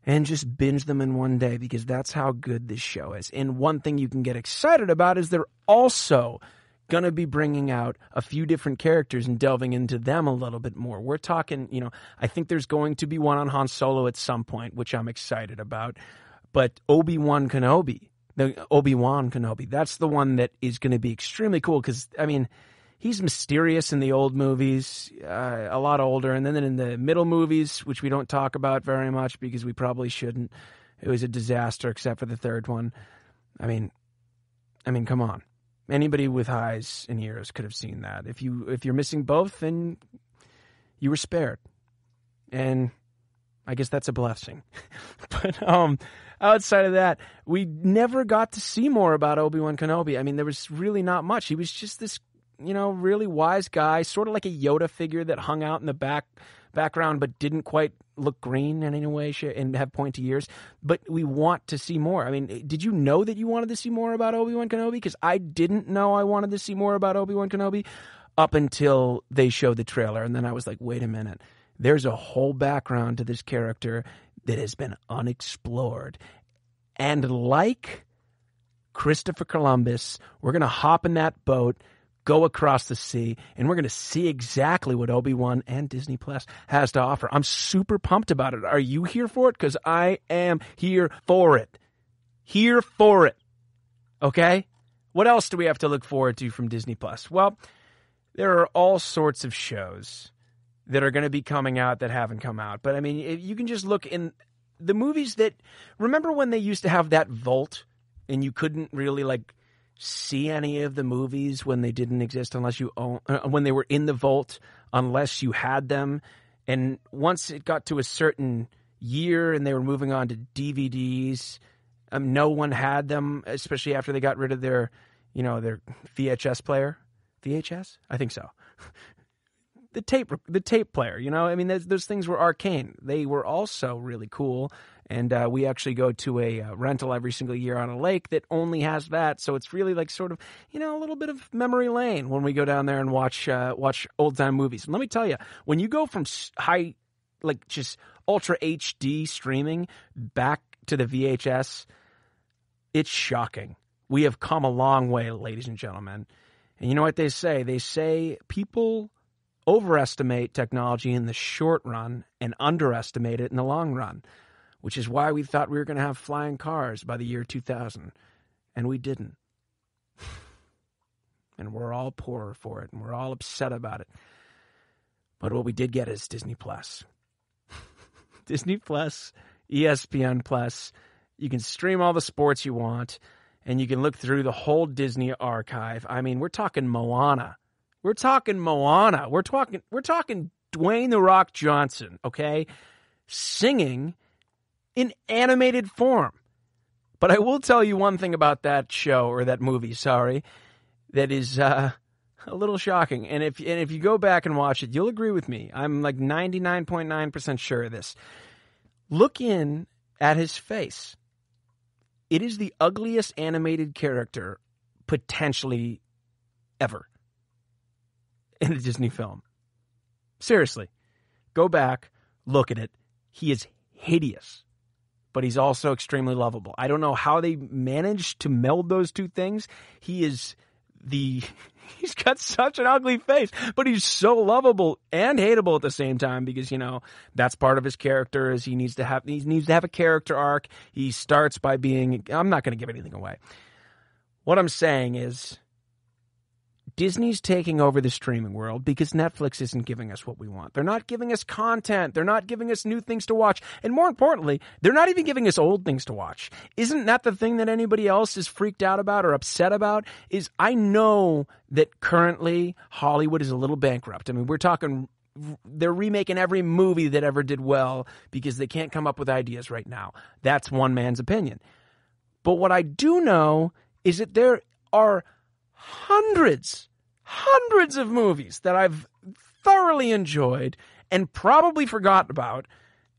and just binge them in one day, because that's how good this show is. And one thing you can get excited about is they're also going to be bringing out a few different characters and delving into them a little bit more. We're talking, I think there's going to be one on Han Solo at some point, which I'm excited about. But Obi-Wan Kenobi, that's the one that is going to be extremely cool, because, he's mysterious in the old movies, a lot older. And then in the middle movies, which we don't talk about very much because we probably shouldn't, it was a disaster except for the third one. I mean, come on. Anybody with eyes and ears could have seen that. If you're missing both, then you were spared. And I guess that's a blessing. But outside of that, we never got to see more about Obi-Wan Kenobi. There was really not much. He was just this, really wise guy, sort of like a Yoda figure that hung out in the background but didn't quite look green in any way and have pointy ears. But we want to see more. Did you know that you wanted to see more about Obi-Wan Kenobi? Because I didn't know I wanted to see more about Obi-Wan Kenobi up until they showed the trailer. And then I was like, wait a minute. There's a whole background to this character that has been unexplored. And like Christopher Columbus, we're going to hop in that boat, go across the sea, and we're going to see exactly what Obi-Wan and Disney Plus has to offer. I'm super pumped about it. Are you here for it? Because I am here for it. Here for it. Okay? What else do we have to look forward to from Disney Plus? Well, there are all sorts of shows that are going to be coming out that haven't come out. But you can just look in the movies that, remember when they used to have that vault and you couldn't really see any of the movies when they didn't exist unless you when they were in the vault, unless you had them. And once it got to a certain year and they were moving on to DVDs, no one had them, especially after they got rid of their VHS player. VHS? I think so. The tape player, those things were arcane. They were also really cool. And we actually go to a rental every single year on a lake that only has that. So it's really sort of, a little bit of memory lane when we go down there and watch old time movies. And let me tell you, when you go from high, just ultra HD streaming back to the VHS, it's shocking. We have come a long way, ladies and gentlemen. And you know what they say? They say people overestimate technology in the short run and underestimate it in the long run, which is why we thought we were going to have flying cars by the year 2000, and we didn't. And we're all poorer for it, and we're all upset about it. But what we did get is Disney Plus. Disney Plus, ESPN Plus. You can stream all the sports you want, and you can look through the whole Disney archive. We're talking Moana. We're talking Dwayne "The Rock" Johnson, okay? Singing in animated form. But I will tell you one thing about that show, or that movie, that is a little shocking. And if you go back and watch it, you'll agree with me. I'm 99.9% sure of this. Look in at his face. It is the ugliest animated character potentially ever in a Disney film. Seriously. Go back, look at it. He is hideous, but he's also extremely lovable. I don't know how they managed to meld those two things. He's got such an ugly face, but he's so lovable and hateable at the same time, because, that's part of his character, is he needs to have a character arc. He starts by being, I'm not going to give anything away. What I'm saying is, Disney's taking over the streaming world because Netflix isn't giving us what we want. They're not giving us content. They're not giving us new things to watch. And more importantly, they're not even giving us old things to watch. Isn't that the thing that anybody else is freaked out about or upset about? Is I know that currently Hollywood is a little bankrupt. We're talking, they're remaking every movie that ever did well because they can't come up with ideas right now. That's one man's opinion. But what I do know is that there are hundreds of movies that I've thoroughly enjoyed and probably forgotten about,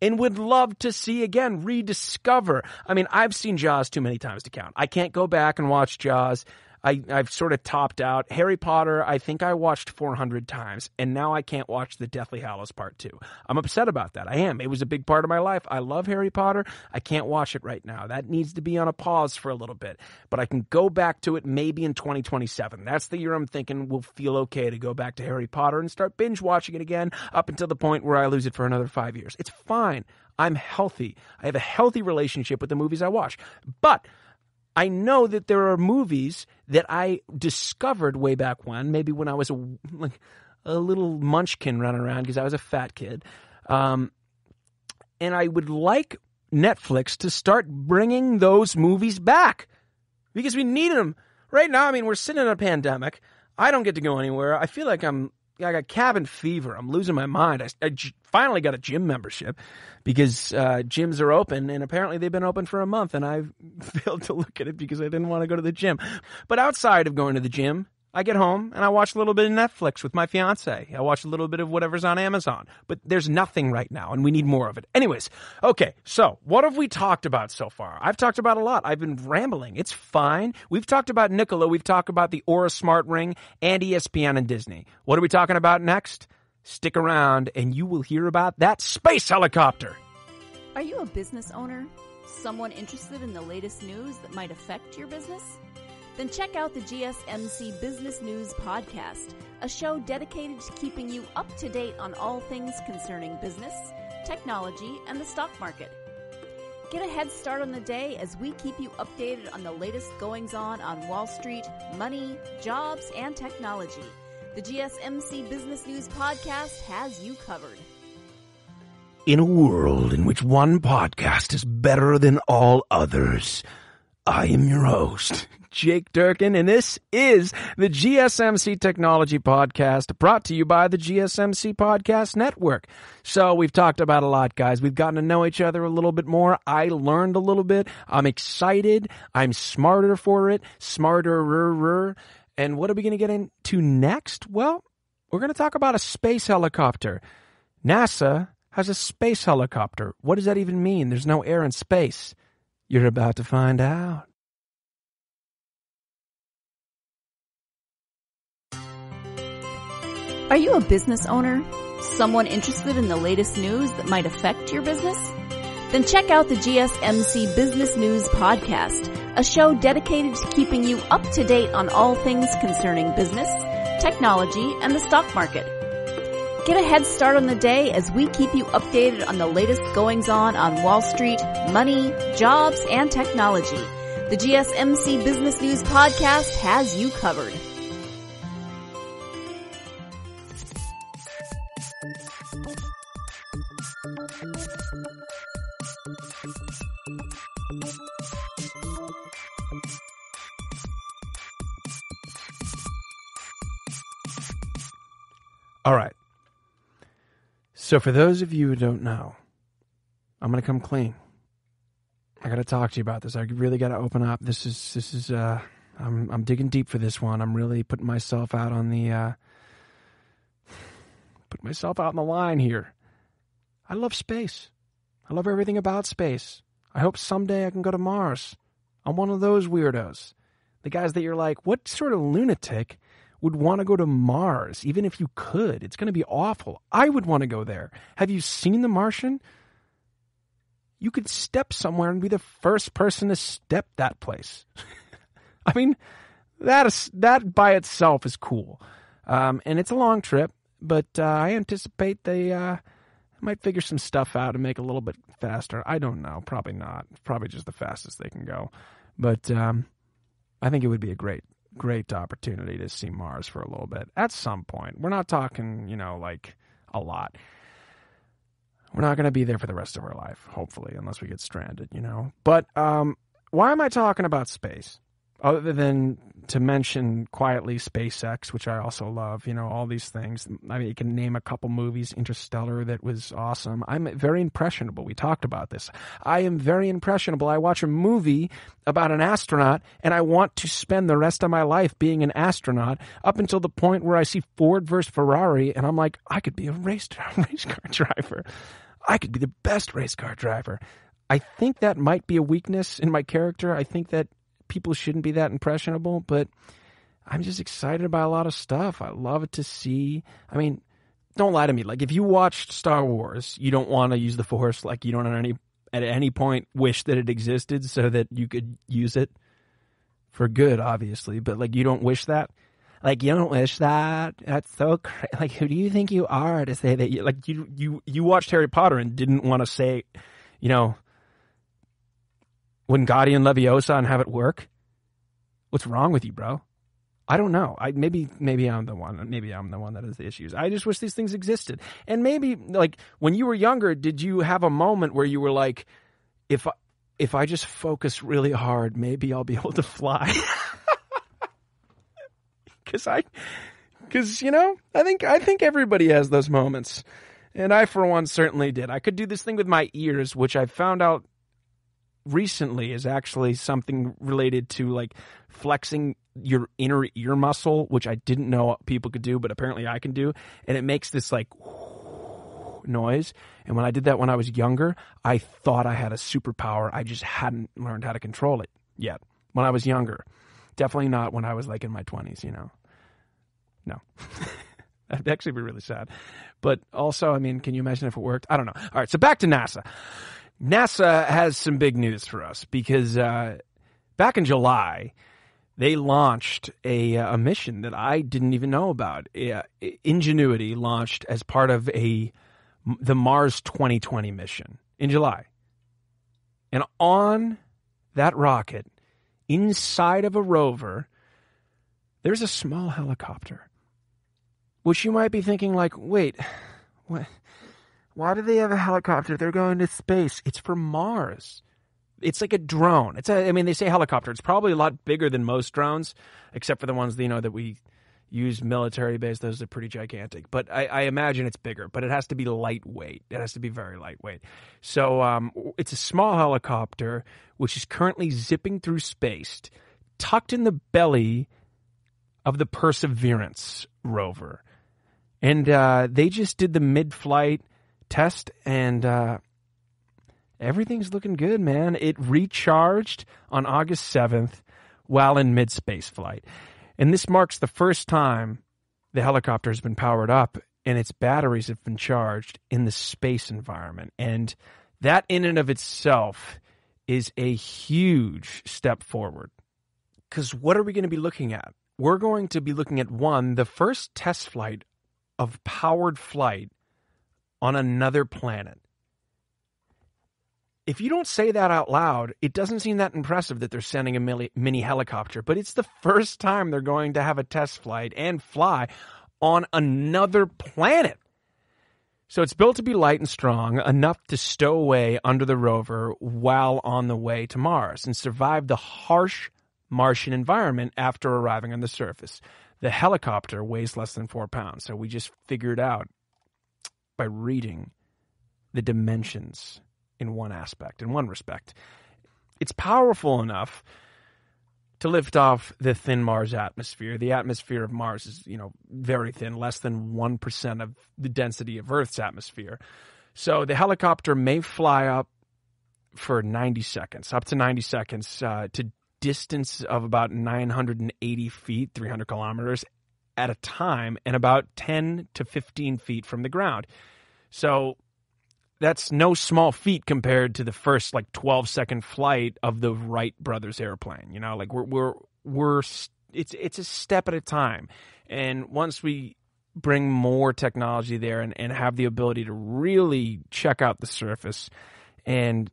and would love to see again, rediscover. I mean, I've seen Jaws too many times to count. I can't go back and watch Jaws. I've sort of topped out. Harry Potter, I think I watched 400 times, and now I can't watch the Deathly Hallows Part 2. I'm upset about that. I am. It was a big part of my life. I love Harry Potter. I can't watch it right now. That needs to be on a pause for a little bit. But I can go back to it maybe in 2027. That's the year I'm thinking will feel okay to go back to Harry Potter and start binge watching it again up until the point where I lose it for another 5 years. It's fine. I'm healthy. I have a healthy relationship with the movies I watch. But I know that there are movies that I discovered way back when, maybe when I was a little munchkin running around because I was a fat kid. And I would like Netflix to start bringing those movies back because we need them. Right now, I mean, we're sitting in a pandemic. I don't get to go anywhere. I feel like I got cabin fever. I'm losing my mind. I finally got a gym membership because gyms are open, and apparently they've been open for a month, and I failed to look at it because I didn't want to go to the gym. But outside of going to the gym, I get home and I watch a little bit of Netflix with my fiance. I watch a little bit of whatever's on Amazon. But there's nothing right now, and we need more of it. Anyways, okay, so what have we talked about so far? I've talked about a lot. I've been rambling. It's fine. We've talked about Nikola. We've talked about the Oura Smartring and ESPN and Disney. What are we talking about next? Stick around, and you will hear about that space helicopter. Are you a business owner? Someone interested in the latest news that might affect your business? Then check out the GSMC Business News Podcast, a show dedicated to keeping you up to date on all things concerning business, technology, and the stock market. Get a head start on the day as we keep you updated on the latest goings-on Wall Street, money, jobs, and technology. The GSMC Business News Podcast has you covered. In a world in which one podcast is better than all others, I am your host, Jake Durkin, and this is the GSMC Technology Podcast, brought to you by the GSMC Podcast Network. So we've talked about a lot, guys. We've gotten to know each other a little bit more. I learned a little bit. I'm excited. I'm smarter for it. Smarter. And what are we going to get into next? Well, we're going to talk about a space helicopter. NASA has a space helicopter. What does that even mean? There's no air in space. You're about to find out. Are you a business owner? Someone interested in the latest news that might affect your business? Then check out the GSMC Business News Podcast, a show dedicated to keeping you up to date on all things concerning business, technology, and the stock market. Get a head start on the day as we keep you updated on the latest goings-on Wall Street, money, jobs, and technology. The GSMC Business News Podcast has you covered. All right. So for those of you who don't know, I'm going to come clean. I got to talk to you about this. I really got to open up. This is I'm digging deep for this one. I'm really putting myself out on the line here. I love space. I love everything about space. I hope someday I can go to Mars. I'm one of those weirdos. The guys that you're like, what sort of lunatic would want to go to Mars, even if you could? It's going to be awful. I would want to go there. Have you seen The Martian? You could step somewhere and be the first person to step that place. I mean, that by itself is cool. And it's a long trip, but I anticipate they might figure some stuff out and make it a little bit faster. I don't know. Probably not. Probably just the fastest they can go. But I think it would be a great opportunity to see Mars for a little bit at some point. We're not talking, like a lot. We're not going to be there for the rest of our life, hopefully, unless we get stranded, But why am I talking about space? Other than to mention quietly SpaceX, which I also love, all these things. I mean, you can name a couple movies. Interstellar, that was awesome. I'm very impressionable. We talked about this. I am very impressionable. I watch a movie about an astronaut, and I want to spend the rest of my life being an astronaut up until the point where I see Ford versus Ferrari, and I'm like, I could be a race car driver. I could be the best race car driver. I think that might be a weakness in my character. I think that people shouldn't be that impressionable, but I'm just excited about a lot of stuff. I love it to see. I mean, don't lie to me. Like, if you watched Star Wars, you don't want to use the Force. Like, you don't at any point wish that it existed so that you could use it for good, obviously. But, like, you don't wish that. Like, you don't wish that. That's so crazy. Like, who do you think you are to say that? You watched Harry Potter and didn't want to say, Wingardium Leviosa and have it work? What's wrong with you, bro? I don't know. Maybe I'm the one. Maybe I'm the one that has the issues. I just wish these things existed. And maybe, like, when you were younger, did you have a moment where you were like, if I just focus really hard, maybe I'll be able to fly? Because I think everybody has those moments, and I for one certainly did. I could do this thing with my ears, which I found out recently is actually something related to like flexing your inner ear muscle, which I didn't know people could do, but apparently I can do, and it makes this like noise. And when I did that when I was younger, I thought I had a superpower. I just hadn't learned how to control it yet when I was younger. Definitely not when I was like in my 20s, No. That'd actually be really sad. But also, I mean, can you imagine if it worked? I don't know. All right, so back to NASA. NASA has some big news for us because back in July, they launched a mission that I didn't even know about. Ingenuity launched as part of the Mars 2020 mission in July. And on that rocket, inside of a rover, there's a small helicopter. Which you might be thinking, like, wait, what? Why do they have a helicopter? They're going to space. It's for Mars. It's like a drone. They say helicopter. It's probably a lot bigger than most drones, except for the ones that we use military-based. Those are pretty gigantic. But I imagine it's bigger. But it has to be lightweight. It has to be very lightweight. So it's a small helicopter, which is currently zipping through space, tucked in the belly of the Perseverance rover. And they just did the mid-flight test, and everything's looking good, man. It recharged on August 7th while in mid-space flight. And this marks the first time the helicopter has been powered up and its batteries have been charged in the space environment. And that in and of itself is a huge step forward. Because what are we going to be looking at? We're going to be looking at, the first test flight of powered flight on another planet. If you don't say that out loud, it doesn't seem that impressive that they're sending a mini helicopter, but it's the first time they're going to have a test flight and fly on another planet. So it's built to be light and strong, enough to stow away under the rover while on the way to Mars and survive the harsh Martian environment after arriving on the surface. The helicopter weighs less than 4 pounds, so we just figured out by reading the dimensions in one respect. It's powerful enough to lift off the thin Mars atmosphere. The atmosphere of Mars is, very thin, less than 1% of the density of Earth's atmosphere. So the helicopter may fly up for 90 seconds, up to 90 seconds, to distance of about 980 feet, 300 kilometers at a time, and about 10 to 15 feet from the ground. So that's no small feat compared to the first 12-second flight of the Wright brothers airplane. It's a step at a time. And once we bring more technology there and have the ability to really check out the surface and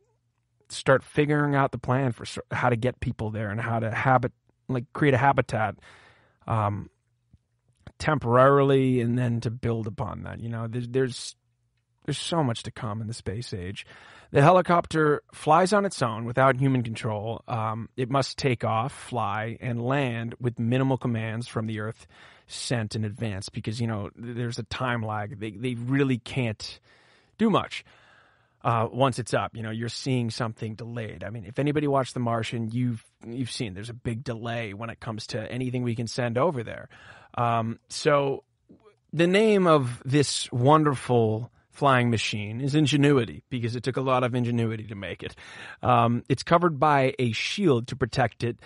start figuring out the plan for how to get people there and how to create a habitat temporarily and then to build upon that. There's so much to come in the space age. The helicopter flies on its own without human control. It must take off, fly, and land with minimal commands from the Earth sent in advance because, there's a time lag. They really can't do much. Once it's up, you're seeing something delayed. I mean, if anybody watched The Martian, you've seen there's a big delay when it comes to anything we can send over there. So the name of this wonderful flying machine is Ingenuity, because it took a lot of ingenuity to make it. It's covered by a shield to protect it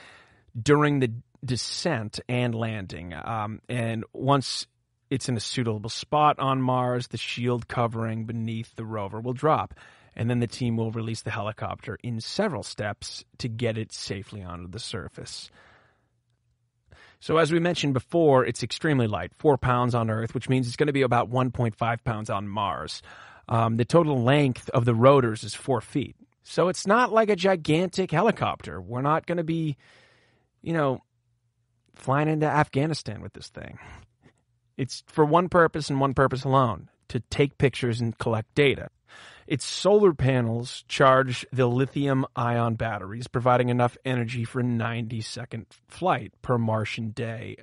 during the descent and landing. And once it's in a suitable spot on Mars, the shield covering beneath the rover will drop. And then the team will release the helicopter in several steps to get it safely onto the surface. So as we mentioned before, it's extremely light, 4 pounds on Earth, which means it's going to be about 1.5 pounds on Mars. The total length of the rotors is 4 feet. So it's not like a gigantic helicopter. We're not going to be, flying into Afghanistan with this thing. It's for one purpose and one purpose alone, to take pictures and collect data. Its solar panels charge the lithium-ion batteries, providing enough energy for a 90-second flight per Martian day,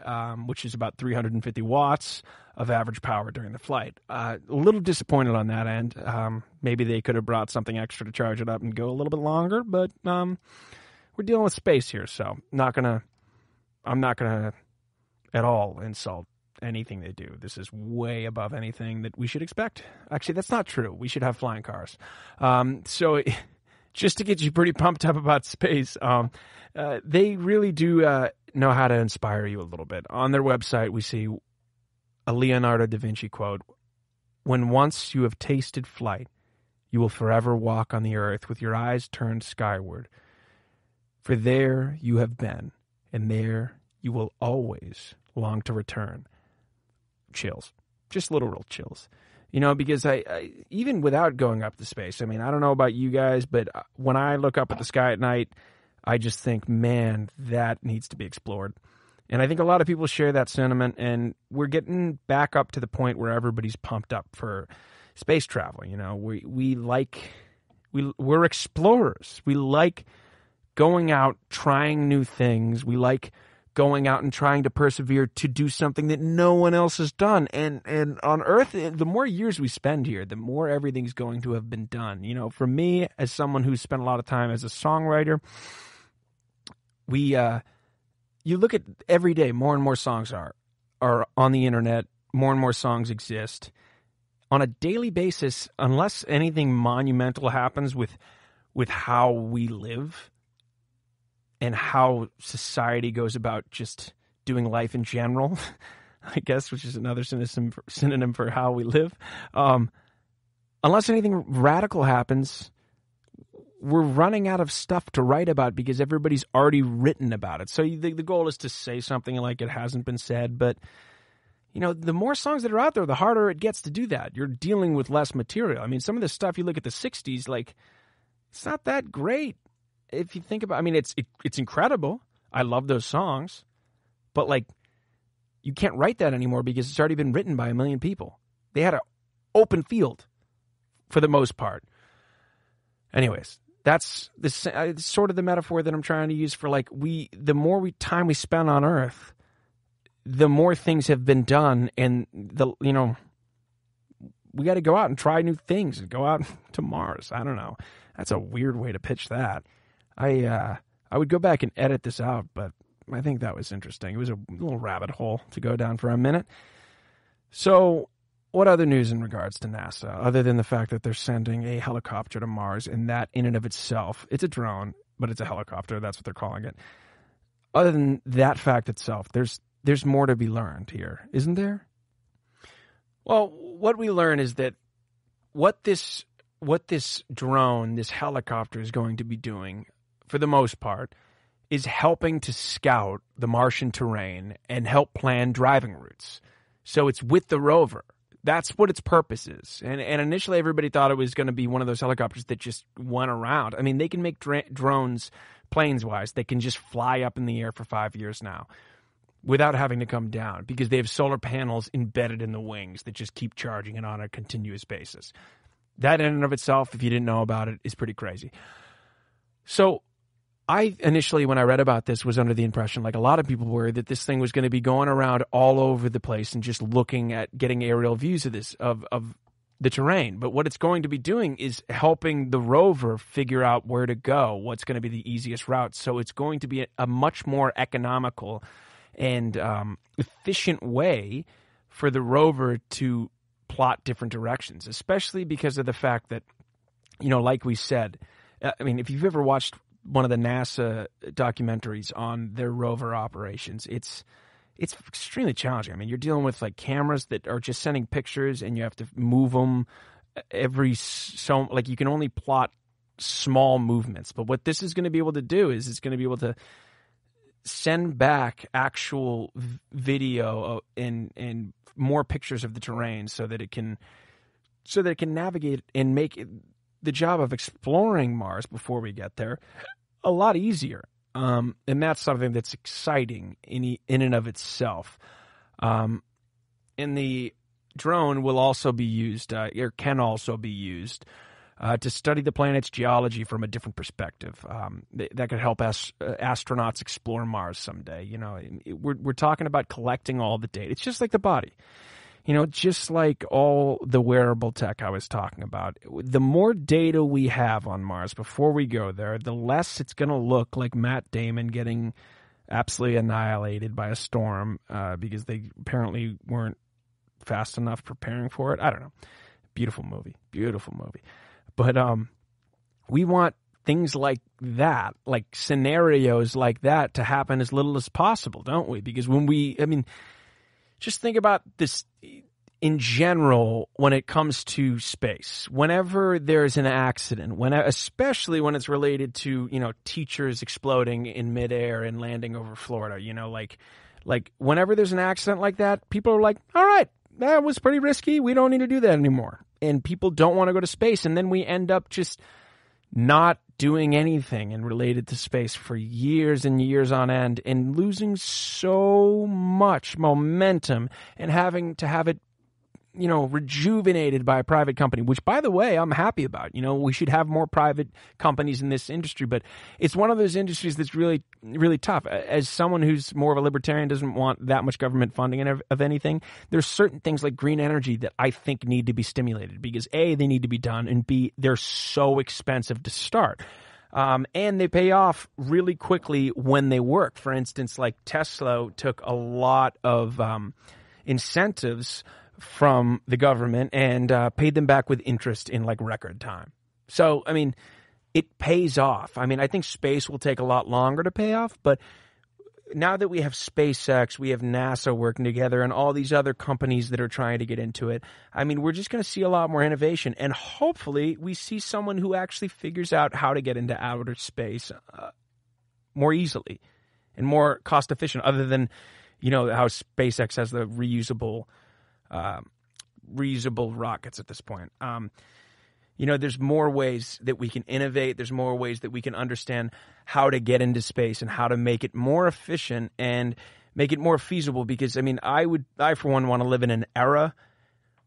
which is about 350 watts of average power during the flight. A little disappointed on that end. Maybe they could have brought something extra to charge it up and go a little bit longer, but we're dealing with space here, so I'm not gonna at all insult anything they do. This is way above anything that we should expect. Actually, that's not true. We should have flying cars. So just to get you pretty pumped up about space, they really do know how to inspire you a little bit. On their website, we see a Leonardo da Vinci quote: "When once you have tasted flight, you will forever walk on the earth with your eyes turned skyward. For there you have been, and there you will always long to return." Chills. Just literal chills. Because I even without going up to space, I don't know about you guys, but when I look up at the sky at night, I just think, man, that needs to be explored. And I think a lot of people share that sentiment, and we're getting back up to the point where everybody's pumped up for space travel. We're explorers. We like going out, trying new things. We like going out and trying to persevere to do something that no one else has done. And on Earth, the more years we spend here, the more everything's going to have been done. For me, as someone who's spent a lot of time as a songwriter, you look at every day, more and more songs are on the internet, more and more songs exist. On a daily basis, unless anything monumental happens with how we live and how society goes about just doing life in general, I guess, which is another synonym for how we live. Unless anything radical happens, we're running out of stuff to write about because everybody's already written about it. So the goal is to say something like it hasn't been said, but the more songs that are out there, the harder it gets to do that. You're dealing with less material. Some of the stuff, you look at the 60s, it's not that great. If you think about, it's incredible. I love those songs, but you can't write that anymore because it's already been written by a million people. They had an open field for the most part. Anyways, that's sort of the metaphor that I'm trying to use for the more time we spend on Earth, the more things have been done, and we got to go out and try new things and go out to Mars. I don't know. That's a weird way to pitch that. I would go back and edit this out, but I think that was interesting. It was a little rabbit hole to go down for a minute. So what other news in regards to NASA, other than the fact that they're sending a helicopter to Mars, and that in and of itself, it's a drone, but it's a helicopter. That's what they're calling it. Other than that fact itself, there's more to be learned here, isn't there? Well, what we learn is that what this drone, this helicopter is going to be doing, for the most part, is helping to scout the Martian terrain and help plan driving routes. So it's with the rover. That's what its purpose is. And initially everybody thought it was going to be one of those helicopters that just went around. They can make drones, planes-wise, they can just fly up in the air for 5 years now without having to come down because they have solar panels embedded in the wings that just keep charging it on a continuous basis. That in and of itself, if you didn't know about it, is pretty crazy. So I initially, when I read about this, was under the impression, like a lot of people were, that this thing was going to be going around all over the place and just looking at getting aerial views of this, of the terrain. But what it's going to be doing is helping the rover figure out where to go, what's going to be the easiest route. So it's going to be a much more economical and efficient way for the rover to plot different directions, especially because of the fact that, you know, like we said, I mean, if you've ever watched one of the NASA documentaries on their rover operations, it's extremely challenging. I mean, you're dealing with like cameras that are just sending pictures, and you have to move them like you can only plot small movements. But what this is going to be able to do is it's going to be able to send back actual video and more pictures of the terrain so that it can navigate and make the job of exploring Mars before we get there a lot easier. And that's something that's exciting in and of itself. And the drone will also be used, or can also be used, to study the planet's geology from a different perspective. That could help astronauts explore Mars someday. You know, we're talking about collecting all the data. It's just like the body. You know, just like all the wearable tech I was talking about, the more data we have on Mars before we go there, the less it's going to look like Matt Damon getting absolutely annihilated by a storm because they apparently weren't fast enough preparing for it. I don't know. Beautiful movie. But we want things like that, like scenarios like that, to happen as little as possible, don't we? Because just think about this in general when it comes to space. Whenever there's an accident, especially when it's related to, you know, teachers exploding in midair and landing over Florida, you know, like whenever there's an accident like that, people are like, all right, that was pretty risky. We don't need to do that anymore. And people don't want to go to space. And then we end up just not doing anything and related to space for years and years on end, and losing so much momentum and having to have it, you know, rejuvenated by a private company, which, by the way, I'm happy about. You know, we should have more private companies in this industry, but it's one of those industries that's really, really tough. As someone who's more of a libertarian, doesn't want that much government funding of anything, there's certain things like green energy that I think need to be stimulated because A, they need to be done, and B, they're so expensive to start. And they pay off really quickly when they work. For instance, like Tesla took a lot of incentives from the government and paid them back with interest in like record time. So, I mean, it pays off. I mean, I think space will take a lot longer to pay off, but now that we have SpaceX, we have NASA working together and all these other companies that are trying to get into it, I mean, we're just going to see a lot more innovation, and hopefully we see someone who actually figures out how to get into outer space more easily and more cost efficient, other than, you know, how SpaceX has the reusable rockets at this point. You know, there's more ways that we can innovate. There's more ways that we can understand how to get into space and how to make it more efficient and make it more feasible. Because, I mean, I for one want to live in an era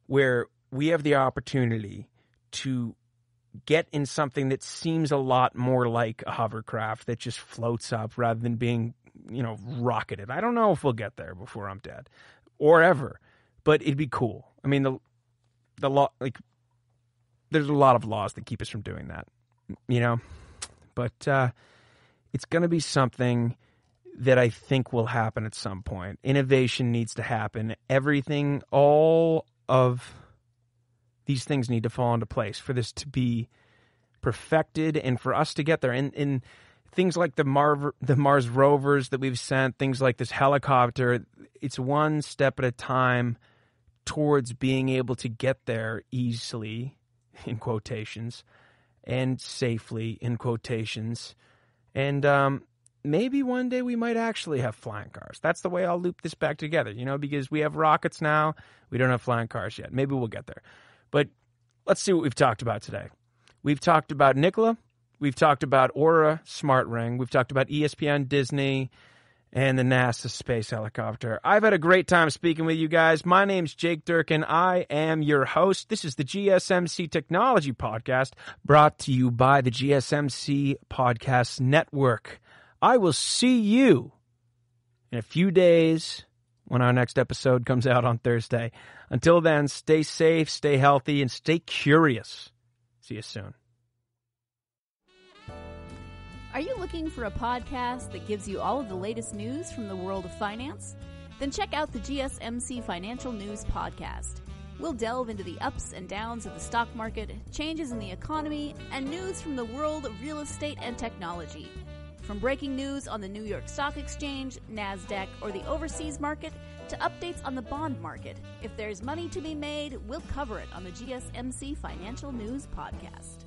where we have the opportunity to get in something that seems a lot more like a hovercraft that just floats up rather than being, you know, rocketed. I don't know if we'll get there before I'm dead or ever. But it'd be cool. I mean, the law, like, there's a lot of laws that keep us from doing that, you know. But it's going to be something that I think will happen at some point. Innovation needs to happen. Everything, all of these things need to fall into place for this to be perfected and for us to get there. And things like the Mars rovers that we've sent, things like this helicopter, it's one step at a time towards being able to get there easily, in quotations, and safely, in quotations. And maybe one day we might actually have flying cars. That's the way I'll loop this back together, you know, because we have rockets now. We don't have flying cars yet. Maybe we'll get there. But let's see what we've talked about today. We've talked about Nikola. We've talked about Oura Smartring. We've talked about ESPN, Disney, and the NASA space helicopter. I've had a great time speaking with you guys. My name's Jake Durkin. I am your host. This is the GSMC Technology Podcast, brought to you by the GSMC Podcast Network. I will see you in a few days when our next episode comes out on Thursday. Until then, stay safe, stay healthy, and stay curious. See you soon. Are you looking for a podcast that gives you all of the latest news from the world of finance? Then check out the GSMC Financial News Podcast. We'll delve into the ups and downs of the stock market, changes in the economy, and news from the world of real estate and technology. From breaking news on the New York Stock Exchange, NASDAQ, or the overseas market, to updates on the bond market. If there's money to be made, we'll cover it on the GSMC Financial News Podcast.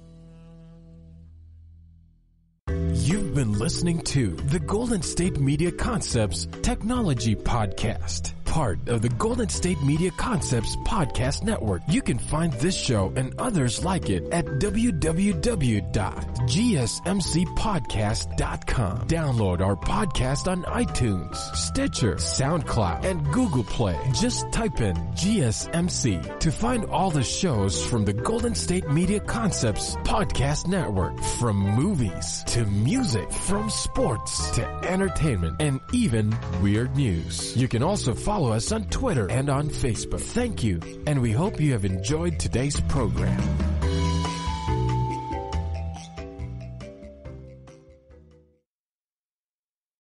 You've been listening to the Golden State Media Concepts Technology Podcast, part of the Golden State Media Concepts Podcast Network. You can find this show and others like it at www.gsmcpodcast.com. Download our podcast on iTunes, Stitcher, SoundCloud, and Google Play. Just type in GSMC to find all the shows from the Golden State Media Concepts Podcast Network, from movies to music, from sports to entertainment, and even weird news. You can also follow us on Twitter and on Facebook. Thank you, and we hope you have enjoyed today's program.